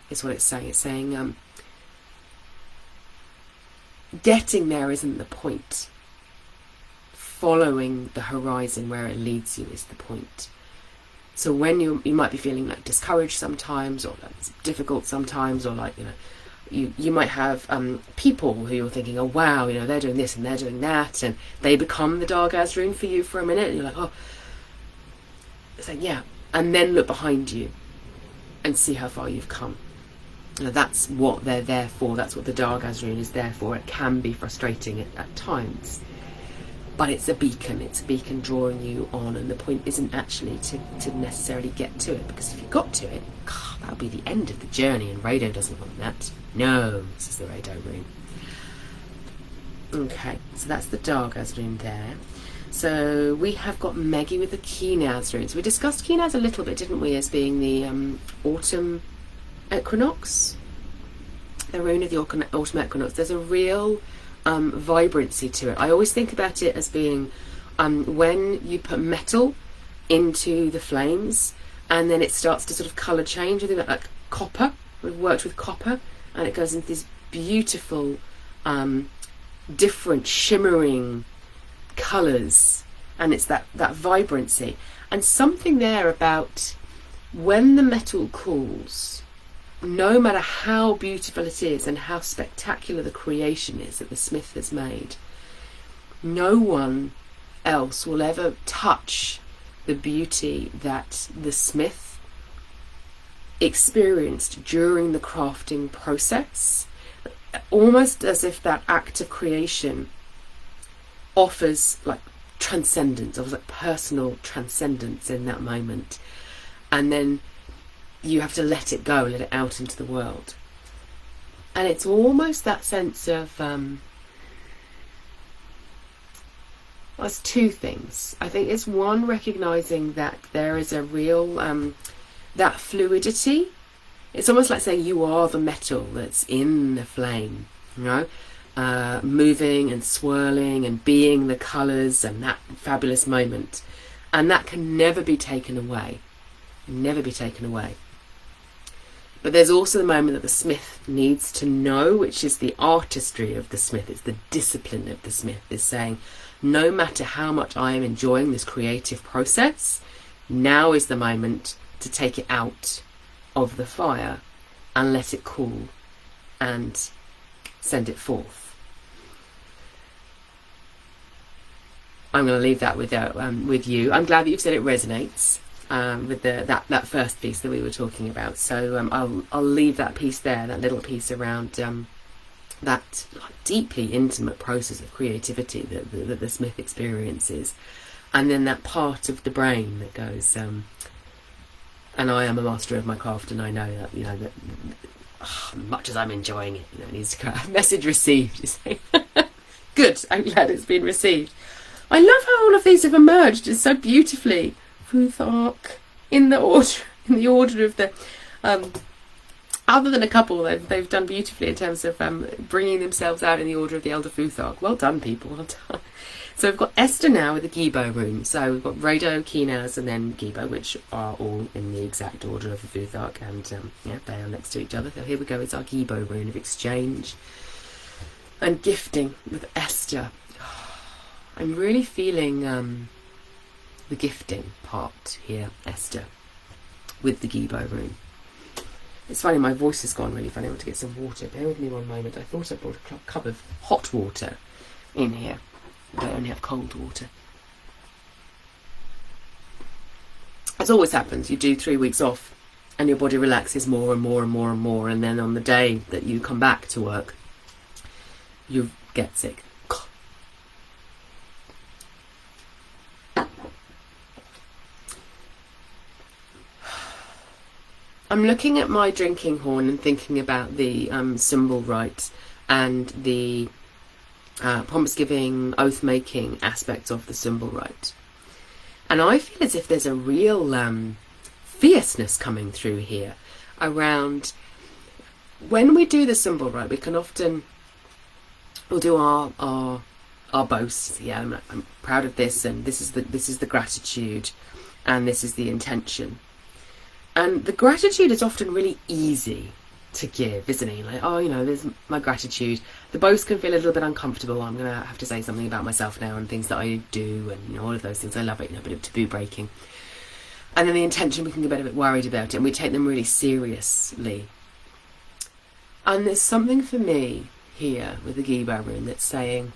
is what it's saying. It's saying getting there isn't the point. Following the horizon where it leads you is the point. So when you might be feeling like discouraged sometimes, or like it's difficult sometimes, or like, you know, you might have people who you're thinking, oh wow, you know, they're doing this and they're doing that, and they become the Darga's rune for you for a minute, and you're like, oh, it's like, yeah, and then look behind you and see how far you've come. Now that's what they're there for. That's what the Darga's rune is there for. It can be frustrating at times, but it's a beacon. It's a beacon drawing you on, and the point isn't actually to necessarily get to it, because if you got to it, that would be the end of the journey, and Raidho doesn't want that. No, this is the Raidho rune. Okay, so that's the Darga's rune there. So we have got Meggie with the Kinaz runes. We discussed Kinaz a little bit, didn't we, as being the autumn equinox, the rune of the autumn equinox. There's a real vibrancy to it. I always think about it as being when you put metal into the flames and then it starts to sort of colour change. I think like copper. We've worked with copper, and it goes into these beautiful different shimmering colours, and it's that vibrancy. And something there about when the metal cools, no matter how beautiful it is and how spectacular the creation is that the smith has made, no one else will ever touch the beauty that the smith experienced during the crafting process. Almost as if that act of creation offers like transcendence, offers like personal transcendence in that moment, and then you have to let it go, let it out into the world. And it's almost that sense of well, it's two things. I think it's one, recognizing that there is a real that fluidity. It's almost like saying you are the metal that's in the flame, you know, moving and swirling and being the colours and that fabulous moment. And that can never be taken away. Never be taken away. But there's also the moment that the smith needs to know, which is the artistry of the smith. It's the discipline of the smith, is saying, no matter how much I am enjoying this creative process, now is the moment to take it out of the fire and let it cool and send it forth. I'm going to leave that with you. I'm glad that you've said it resonates with that first piece that we were talking about. So I'll leave that piece there, that little piece around that deeply intimate process of creativity that the smith experiences, and then that part of the brain that goes, and I am a master of my craft, and I know that, you know, that much as I'm enjoying it, you know, it needs to go. Message received. You say, good. I'm glad it's been received. I love how all of these have emerged so beautifully. Futhak in the order of the. Other than a couple, they've done beautifully in terms of bringing themselves out in the order of the Elder Futhak. Well done, people. Well done. So we've got Esther now with the Gibo rune. So we've got Raidho, Kinaz, and then Gibo, which are all in the exact order of the Futhak, and yeah, they are next to each other. So here we go. It's our Gibo rune of exchange and gifting with Esther. I'm really feeling the gifting part here, Esther, with the Gibo rune. It's funny, my voice has gone really funny. I want to get some water. Bear with me one moment. I thought I brought a cup of hot water in here. I only have cold water. As always happens, you do 3 weeks off and your body relaxes more and more and more and more, and then on the day that you come back to work, you get sick. I'm looking at my drinking horn and thinking about the symbol rite and the promise giving, oath making aspects of the symbol rite. And I feel as if there's a real fierceness coming through here around when we do the symbol rite. We can often, we'll do our boasts. Yeah, I'm proud of this, and this is the gratitude, and this is the intention. And the gratitude is often really easy to give, isn't it? Like, oh, you know, there's my gratitude. The boast can feel a little bit uncomfortable. I'm going to have to say something about myself now and things that I do, and, you know, all of those things. I love it, you know, a bit of taboo breaking. And then the intention, we can get a bit worried about it, and we take them really seriously. And there's something for me here with the Gibo rune that's saying,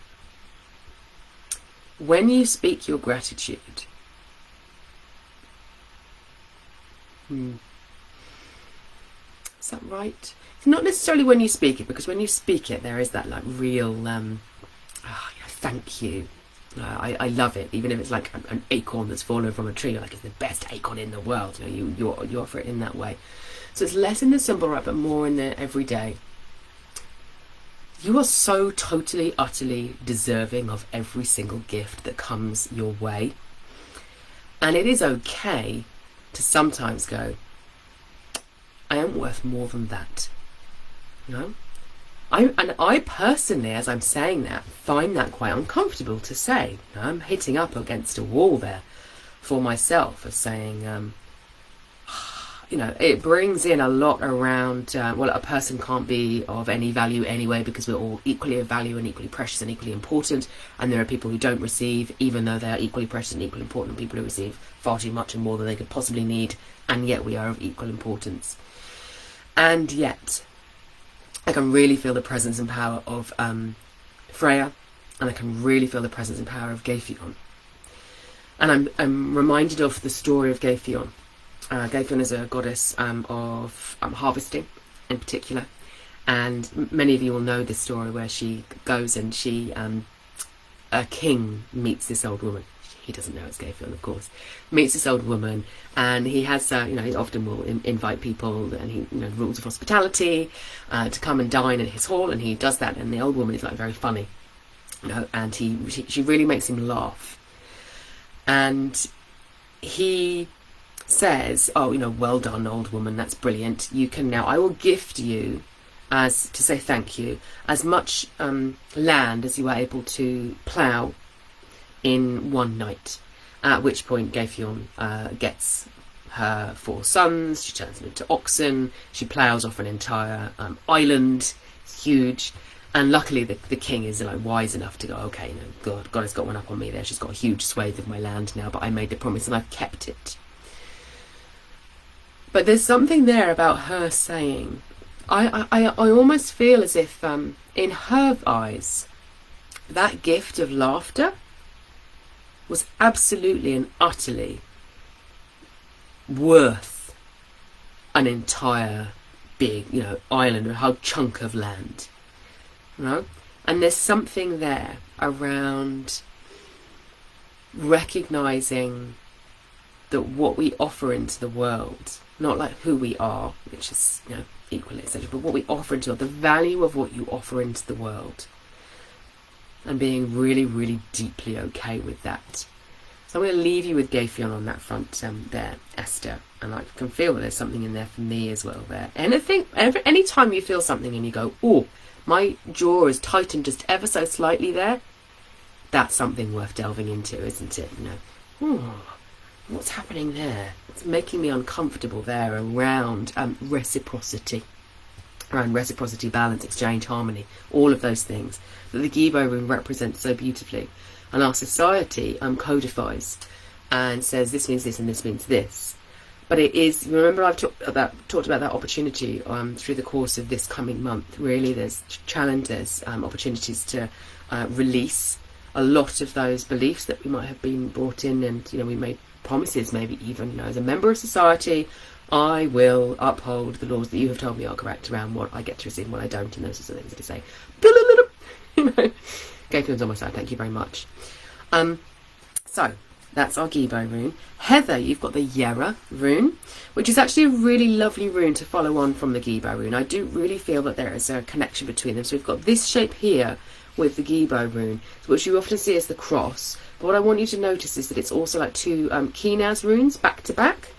when you speak your gratitude, is that right? It's not necessarily when you speak it, because when you speak it, there is that like real, thank you. I love it, even if it's like an acorn that's fallen from a tree. You're like, it's the best acorn in the world. You know, you offer it in that way. So it's less in the symbol, right, but more in the everyday. You are so totally, utterly deserving of every single gift that comes your way, and it is okay to sometimes go, I am worth more than that. You know? I personally, as I'm saying that, find that quite uncomfortable to say. You know, I'm hitting up against a wall there for myself of saying, you know, it brings in a lot around, well, a person can't be of any value anyway, because we're all equally of value and equally precious and equally important, and there are people who don't receive, even though they are equally precious and equally important, and people who receive far too much and more than they could possibly need, and yet we are of equal importance. And yet, I can really feel the presence and power of Freya, and I can really feel the presence and power of Gayfion. And I'm reminded of the story of Gayfion. Gayfion is a goddess of harvesting in particular, and many of you will know this story where she goes and she a king meets this old woman. He doesn't know it's Gayfion, of course. Meets this old woman, and he has you know, he often will invite people, and he, you know, rules of hospitality, to come and dine at his hall, and he does that, and the old woman is like very funny, you know, and she really makes him laugh, and he says, oh, you know, well done, old woman, that's brilliant. You can now, I will gift you, as to say thank you, as much land as you are able to plough in one night. At which point Gayfion gets her 4 sons, she turns them into oxen, she ploughs off an entire island. It's huge. And luckily the king is like wise enough to go, okay, you know, God has got one up on me there. She's got a huge swathe of my land now, but I made the promise and I've kept it. But there's something there about her saying, I almost feel as if in her eyes, that gift of laughter was absolutely and utterly worth an entire big, you know, island, a whole chunk of land. You know? And there's something there around recognizing that what we offer into the world, not like who we are, which is, you know, equally essential, but what we offer into the value of what you offer into the world, and being really, really deeply okay with that. So I'm going to leave you with Gayfion on that front there, Esther, and I can feel that there's something in there for me as well there. Any time you feel something and you go, oh, my jaw is tightened just ever so slightly there, that's something worth delving into, isn't it? You know, oh, what's happening there? It's making me uncomfortable there around reciprocity, balance, exchange, harmony, all of those things that the Gibo rune represents so beautifully. and our society codifies and says this means this and this means this. But it is, remember I've talked about that opportunity through the course of this coming month. Really, there's challenges, opportunities to release a lot of those beliefs that we might have been brought in, and we made promises, maybe even as a member of society, I will uphold the laws that you have told me are correct around what I get to receive and what I don't, and those sorts of things that I say. Game films on my side, thank you very much. So that's our Gibo rune. Heather, you've got the Yera rune, which is actually a really lovely rune to follow on from the Gibo rune. I do really feel that there is a connection between them. So we've got this shape here with the Gibo rune, which you often see as the cross. But what I want you to notice is that it's also like two Kinaz runes back to back.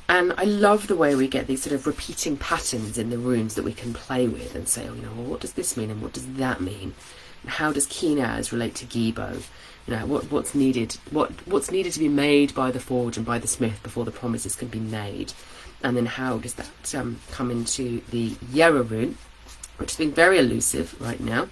And I love the way we get these sort of repeating patterns in the runes that we can play with and say, well, what does this mean and what does that mean? And how does Kinaz relate to Gibo? What's needed to be made by the forge and by the smith before the promises can be made? And then how does that come into the Yera rune, which has been very elusive right now.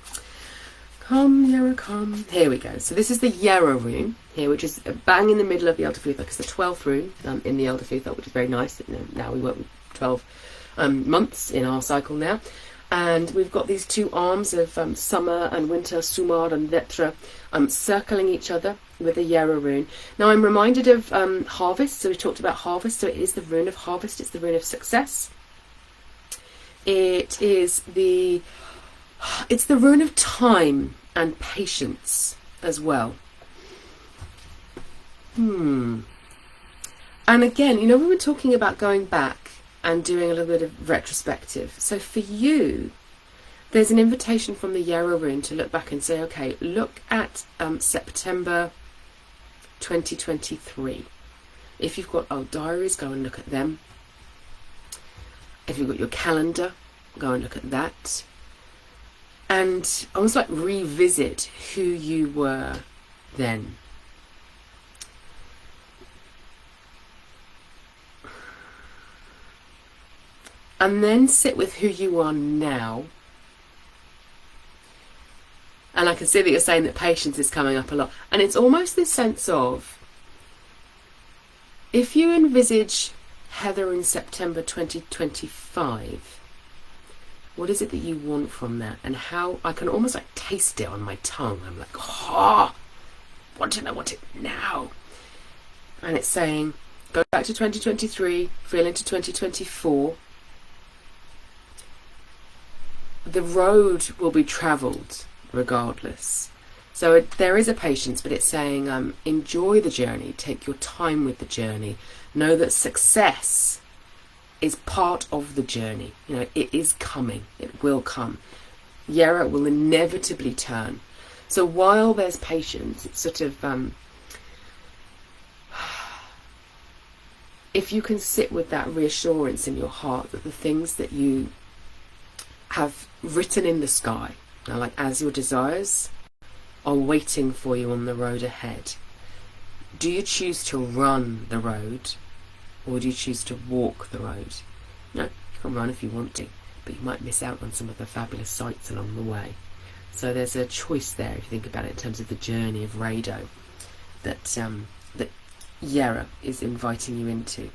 Come, Yera, come. Here we go. So this is the Yera rune here, which is bang in the middle of the Elder Futhark. It's the 12th rune in the Elder Futhark, which is very nice. Now we work with 12 months in our cycle now. And we've got these two arms of summer and winter, Sumar and Vetra, circling each other with the Yera rune. Now I'm reminded of harvest. So we talked about harvest. So it is the rune of harvest. It's the rune of success. It's the rune of time and patience as well. And again, we were talking about going back and doing a little bit of retrospective. So for you, there's an invitation from the Yera rune to look back and say, okay, look at September 2023. If you've got old diaries, go and look at them. If you've got your calendar, go and look at that. And almost like revisit who you were then. And then sit with who you are now. And I can see that you're saying that patience is coming up a lot. And it's almost this sense of, if you envisage Heather in September 2025, what is it that you want from that? And how I can almost like taste it on my tongue. I'm like, I want it now. And it's saying, go back to 2023, feel into 2024. The road will be travelled regardless. So there is a patience, but it's saying enjoy the journey, take your time with the journey. Know that success is part of the journey. It is coming. It will come. Yera will inevitably turn. So while there's patience, it's sort of if you can sit with that reassurance in your heart that the things that you have written in the sky, like as your desires, are waiting for you on the road ahead. Do you choose to run the road, or do you choose to walk the road? You can run if you want to, but you might miss out on some of the fabulous sights along the way. So there's a choice there, if you think about it, in terms of the journey of Raidho that Yera is inviting you into.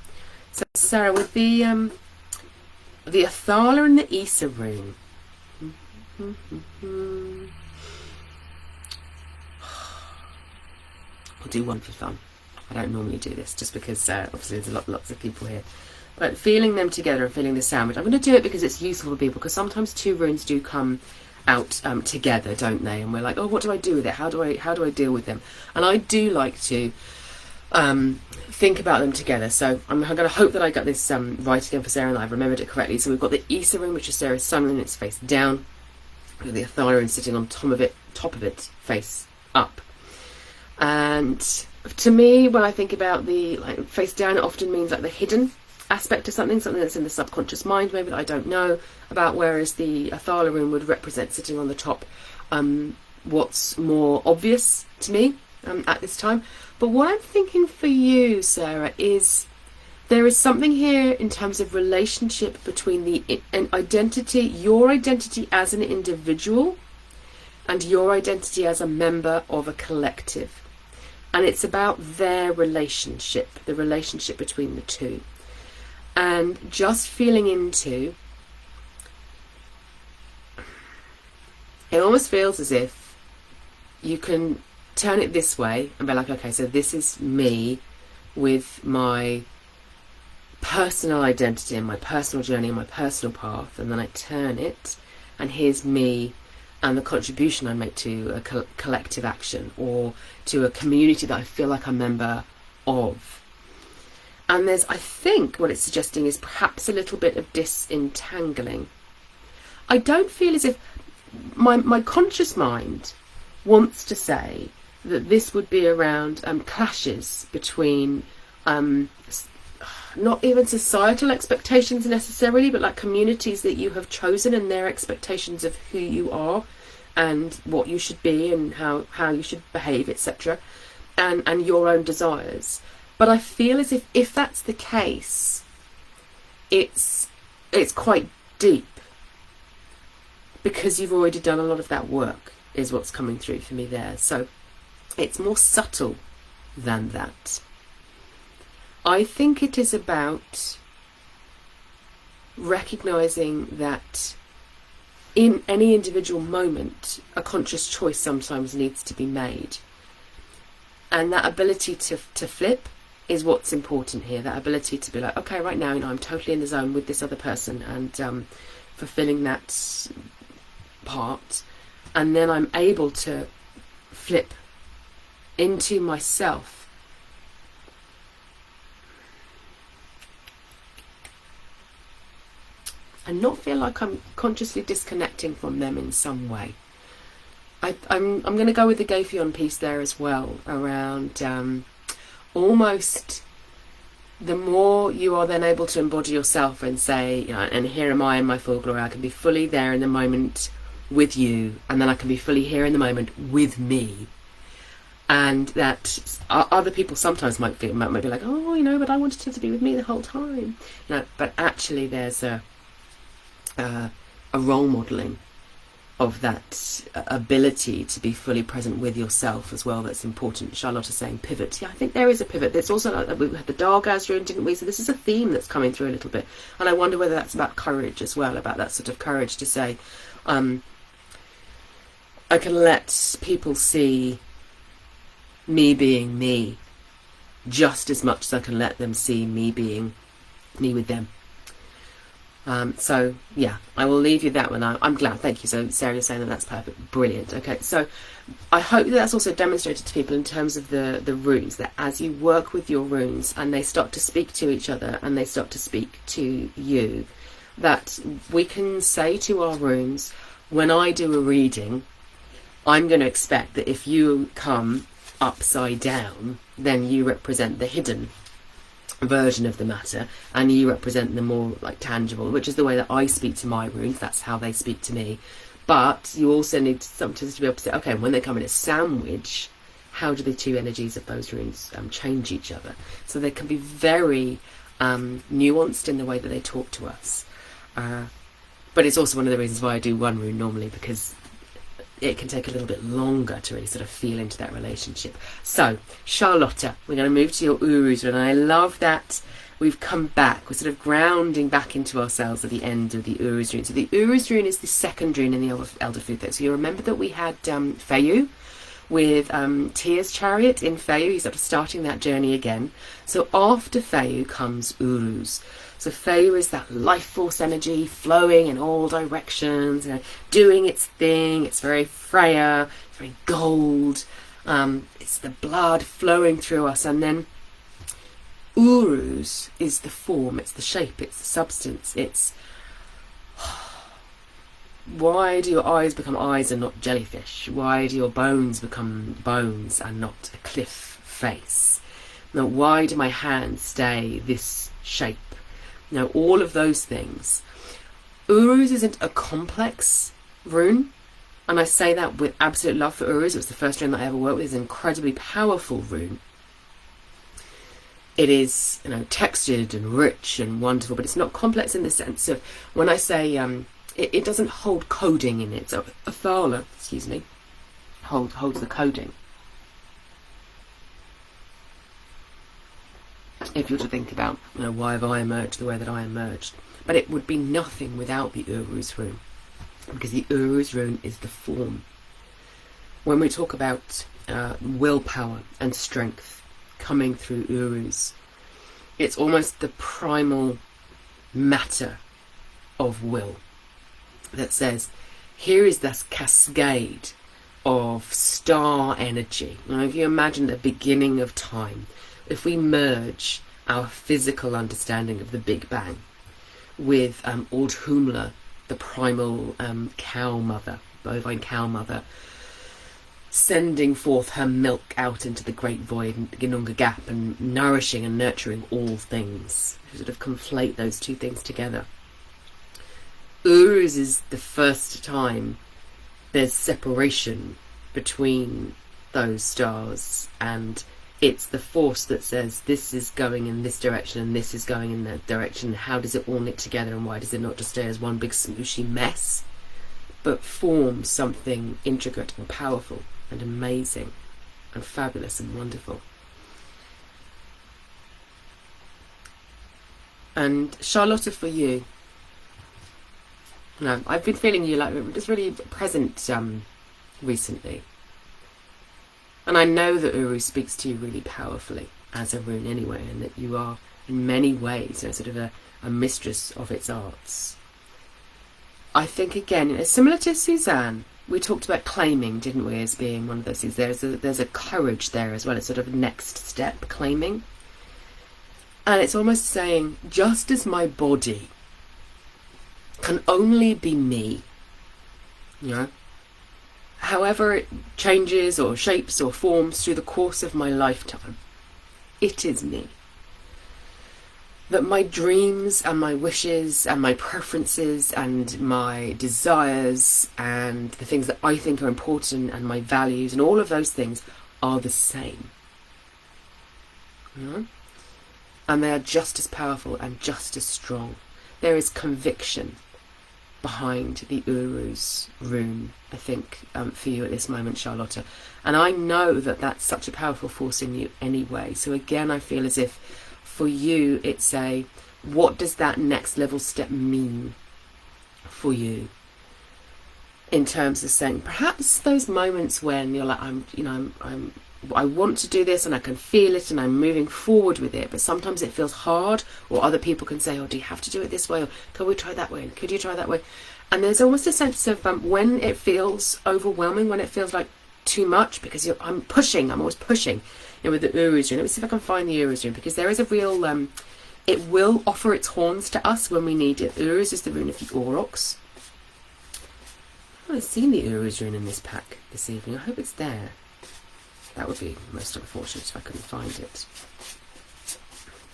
So Sarah, with the Athala and the Isa rune. I'll do one for fun. I don't normally do this just because obviously there's lots of people here. But feeling them together and feeling the sandwich. I'm going to do it because it's useful for people, because sometimes two runes do come out together, don't they? And we're like, what do I do with it? How do I deal with them? And I do like to think about them together. So I'm going to hope that I got this right again for Sarah and I've remembered it correctly. So we've got the Isa rune, which is Sarah's sun rune, it's face down. We've got the Athala rune sitting on top of it, face up. And to me, when I think about the face down, it often means like the hidden aspect of something that's in the subconscious mind, maybe that I don't know about, whereas the Athala rune would represent sitting on the top, what's more obvious to me at this time. But what I'm thinking for you, Sarah, is there is something here in terms of relationship between an identity, your identity as an individual, and your identity as a member of a collective. And it's about their relationship, the relationship between the two. And just feeling into, it almost feels as if you can turn it this way and be like, okay, so this is me with my personal identity and my personal journey and my personal path, and then I turn it and here's me and the contribution I make to a collective action or to a community that I feel like I'm a member of. And there's, I think what it's suggesting is perhaps a little bit of disentangling. I don't feel as if my conscious mind wants to say that this would be around clashes between not even societal expectations necessarily, but like communities that you have chosen and their expectations of who you are and what you should be and how you should behave, etc., and your own desires. But I feel as if that's the case, it's quite deep, because you've already done a lot of that work, is what's coming through for me there. So it's more subtle than that. I think it is about recognizing that in any individual moment, a conscious choice sometimes needs to be made. And that ability to flip is what's important here. That ability to be like, okay, right now, I'm totally in the zone with this other person and fulfilling that part. And then I'm able to flip into myself. And not feel like I'm consciously disconnecting from them in some way. I'm going to go with the Gayfion piece there as well, around almost the more you are then able to embody yourself and say, and here am I in my full glory, I can be fully there in the moment with you, and then I can be fully here in the moment with me. And that other people sometimes might be like, oh, but I wanted him to be with me the whole time. But actually there's a role modelling of that ability to be fully present with yourself as well that's important. Charlotte is saying pivot. Yeah, I think there is a pivot. There's also, we had the Dargaz rune, didn't we? So this is a theme that's coming through a little bit. And I wonder whether that's about courage as well, about that sort of courage to say, I can let people see me being me just as much as I can let them see me being me with them. So yeah, I will leave you that one. I'm glad, thank you. So Sarah, you're saying that's perfect, brilliant. Okay, so I hope that's also demonstrated to people in terms of the runes, that as you work with your runes and they start to speak to each other and they start to speak to you, that we can say to our runes, when I do a reading, I'm going to expect that if you come upside down, then you represent the hidden version of the matter, and you represent the more like tangible, which is the way that I speak to my runes. That's how they speak to me. But you also need sometimes to be able to say, okay, when they come in a sandwich, how do the two energies of those runes change each other? So they can be very nuanced in the way that they talk to us. But it's also one of the reasons why I do one rune normally, because it can take a little bit longer to really sort of feel into that relationship. So, Charlotta, we're going to move to your Uruz rune, and I love that we've come back. We're sort of grounding back into ourselves at the end of the Uruz rune. So the Uruz rune is the second rune in the Elder Futho. So you remember that we had Feyu with Tia's chariot in Feyu. He's sort of starting that journey again. So after Feyu comes Uruz. So Feyu is that life force energy flowing in all directions, doing its thing. It's very Freya, it's very gold. It's the blood flowing through us. And then Uruz is the form, it's the shape, it's the substance. It's why do your eyes become eyes and not jellyfish? Why do your bones become bones and not a cliff face? Now, why do my hands stay this shape? Now, all of those things. Uruz isn't a complex rune, and I say that with absolute love for Uruz. It was the first rune that I ever worked with. It's an incredibly powerful rune. It is, textured and rich and wonderful, but it's not complex in the sense of when I say it doesn't hold coding in it. So Athala, excuse me, holds the coding. If you're to think about, why have I emerged the way that I emerged? But it would be nothing without the Uru's rune, because the Uru's rune is the form. When we talk about willpower and strength coming through Urus, it's almost the primal matter of will that says, here is this cascade of star energy. Now, if you imagine the beginning of time, if we merge our physical understanding of the Big Bang with Urdhumla, the primal cow mother, bovine cow mother, sending forth her milk out into the great void, Ginunga Gap, and nourishing and nurturing all things. You sort of conflate those two things together. Uruz is the first time there's separation between those stars, and it's the force that says this is going in this direction and this is going in that direction. How does it all knit together, and why does it not just stay as one big smooshy mess, but form something intricate and powerful and amazing and fabulous and wonderful? And Charlotta, for you, I've been feeling you like just really present recently, and I know that Uru speaks to you really powerfully as a rune anyway, and that you are in many ways sort of a mistress of its arts. I think again, similar to Suzanne, we talked about claiming, didn't we, as being one of those things. There's a courage there as well. It's sort of a next step, claiming. And it's almost saying, just as my body can only be me, however it changes or shapes or forms through the course of my lifetime, it is me. That my dreams and my wishes and my preferences and my desires and the things that I think are important and my values and all of those things are the same. And they are just as powerful and just as strong. There is conviction behind the Uru's rune, I think, for you at this moment, Charlotta. And I know that that's such a powerful force in you anyway. So again, I feel as if for you, it's what does that next level step mean for you? In terms of saying, perhaps those moments when you're like, I want to do this and I can feel it and I'm moving forward with it, but sometimes it feels hard, or other people can say, oh, do you have to do it this way? Or can we try that way? Could you try that way? And there's almost a sense of when it feels overwhelming, when it feels like too much, because I'm always pushing. With the Uru's rune. Let me see if I can find the Uru's rune, because there is a real, it will offer its horns to us when we need it. Uru's is the rune of the Aurochs. I haven't seen the Uru's rune in this pack this evening. I hope it's there. That would be most unfortunate if I couldn't find it.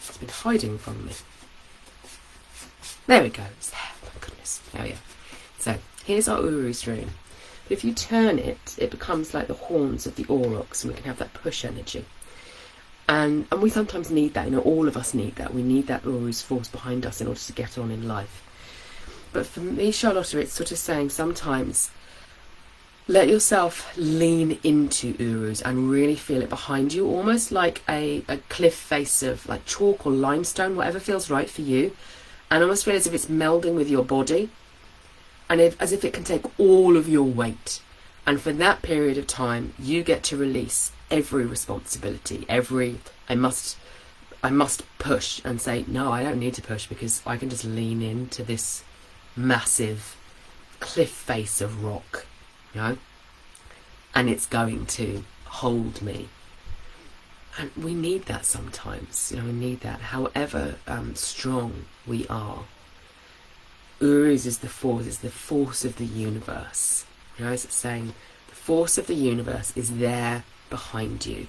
It's been hiding from me. There we go. It's there. Thank goodness. There we are. So here's our Uru's rune. But if you turn it, it becomes like the horns of the Aurochs, and we can have that push energy. And we sometimes need that, all of us need that. We need that Uru's force behind us in order to get on in life. But for me, Charlotta, it's sort of saying sometimes let yourself lean into Uru's and really feel it behind you, almost like a cliff face of like chalk or limestone, whatever feels right for you, and almost feel as if it's melding with your body, and as if it can take all of your weight. And for that period of time, you get to release every responsibility, I must push, and say, no, I don't need to push, because I can just lean into this massive cliff face of rock, and it's going to hold me. And we need that sometimes, we need that, however strong we are. Uruz is the force of the universe. It's saying the force of the universe is there behind you.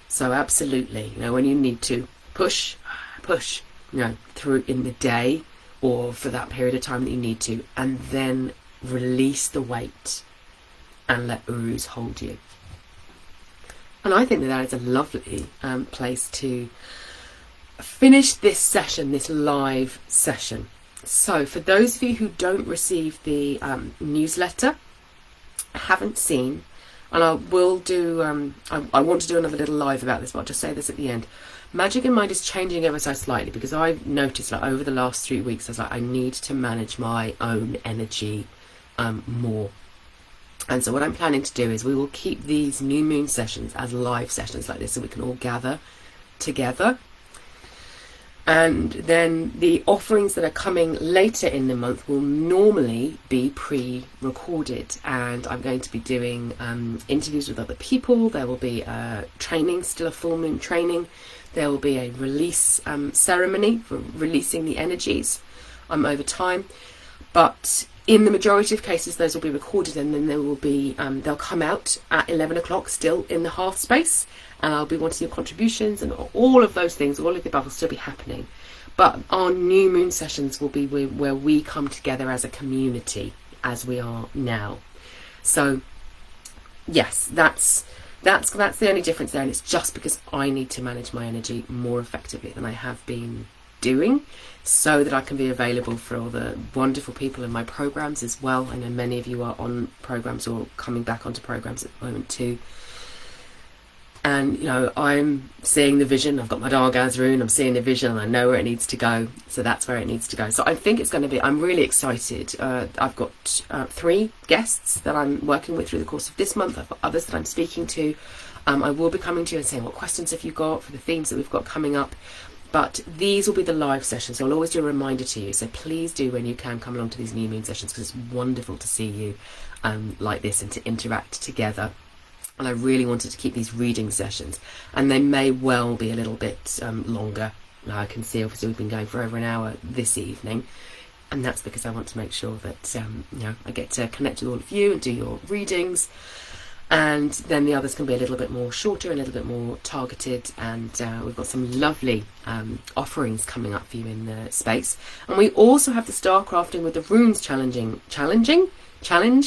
So absolutely, when you need to push, through in the day or for that period of time that you need to, and then release the weight and let Uruz hold you. And I think that is a lovely place to finish this session, this live session. So for those of you who don't receive the newsletter, haven't seen, And I will do, I want to do another little live about this, but I'll just say this at the end. Magic in Mind is changing ever so slightly, because I've noticed, like, over the last 3 weeks, I was like, I need to manage my own energy more. And so what I'm planning to do is we will keep these new moon sessions as live sessions like this, so we can all gather together. And then the offerings that are coming later in the month will normally be pre-recorded, and I'm going to be doing interviews with other people. There will be training, still a full moon training. There will be a release ceremony for releasing the energies over time. But in the majority of cases, those will be recorded, and then there will be they'll come out at 11 o'clock still in the Hearthspace, and I'll be wanting your contributions, and all of those things, all of the above will still be happening. But our new moon sessions will be where we come together as a community, as we are now. So yes, that's the only difference there, and it's just because I need to manage my energy more effectively than I have been doing, so that I can be available for all the wonderful people in my programs as well. I know many of you are on programs or coming back onto programs at the moment too. And, you know, I'm seeing the vision. I've got my Dargaz rune, I'm seeing the vision, and I know where it needs to go. So that's where it needs to go. So I think it's going to be, I'm really excited. I've got 3 guests that I'm working with through the course of this month. I've got others that I'm speaking to. I will be coming to you and saying, what questions have you got for the themes that we've got coming up? But these will be the live sessions. I'll always do a reminder to you. So please do, when you can, come along to these new moon sessions, because it's wonderful to see you like this and to interact together. And I really wanted to keep these reading sessions, and they may well be a little bit longer. Now I can see, obviously, we've been going for over an hour this evening, and that's because I want to make sure that you know, I get to connect with all of you and do your readings, and then the others can be a little bit more shorter, a little bit more targeted. And we've got some lovely offerings coming up for you in the space. And we also have the Star Crafting with the Runes challenge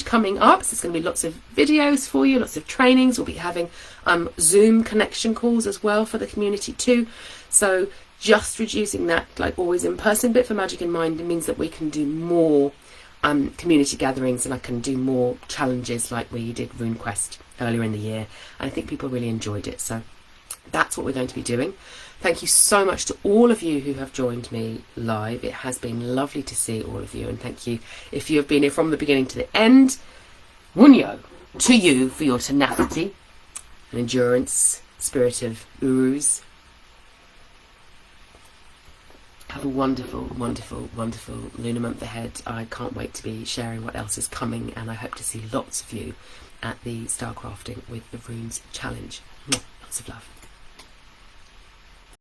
coming up. So it's going to be lots of videos for you, lots of trainings. We'll be having Zoom connection calls as well for the community too. So just reducing that, like always, in-person bit for Magic in Mind, it means that we can do more community gatherings, and I can do more challenges like we did RuneQuest earlier in the year, and I think people really enjoyed it. So that's what we're going to be doing. Thank you so much to all of you who have joined me live. It has been lovely to see all of you, and thank you if you have been here from the beginning to the end. Wunyo to you for your tenacity and endurance, spirit of Urus. Have a wonderful, wonderful, wonderful lunar month ahead. I can't wait to be sharing what else is coming, and I hope to see lots of you at the Star Crafting with the Runes challenge. Lots of love.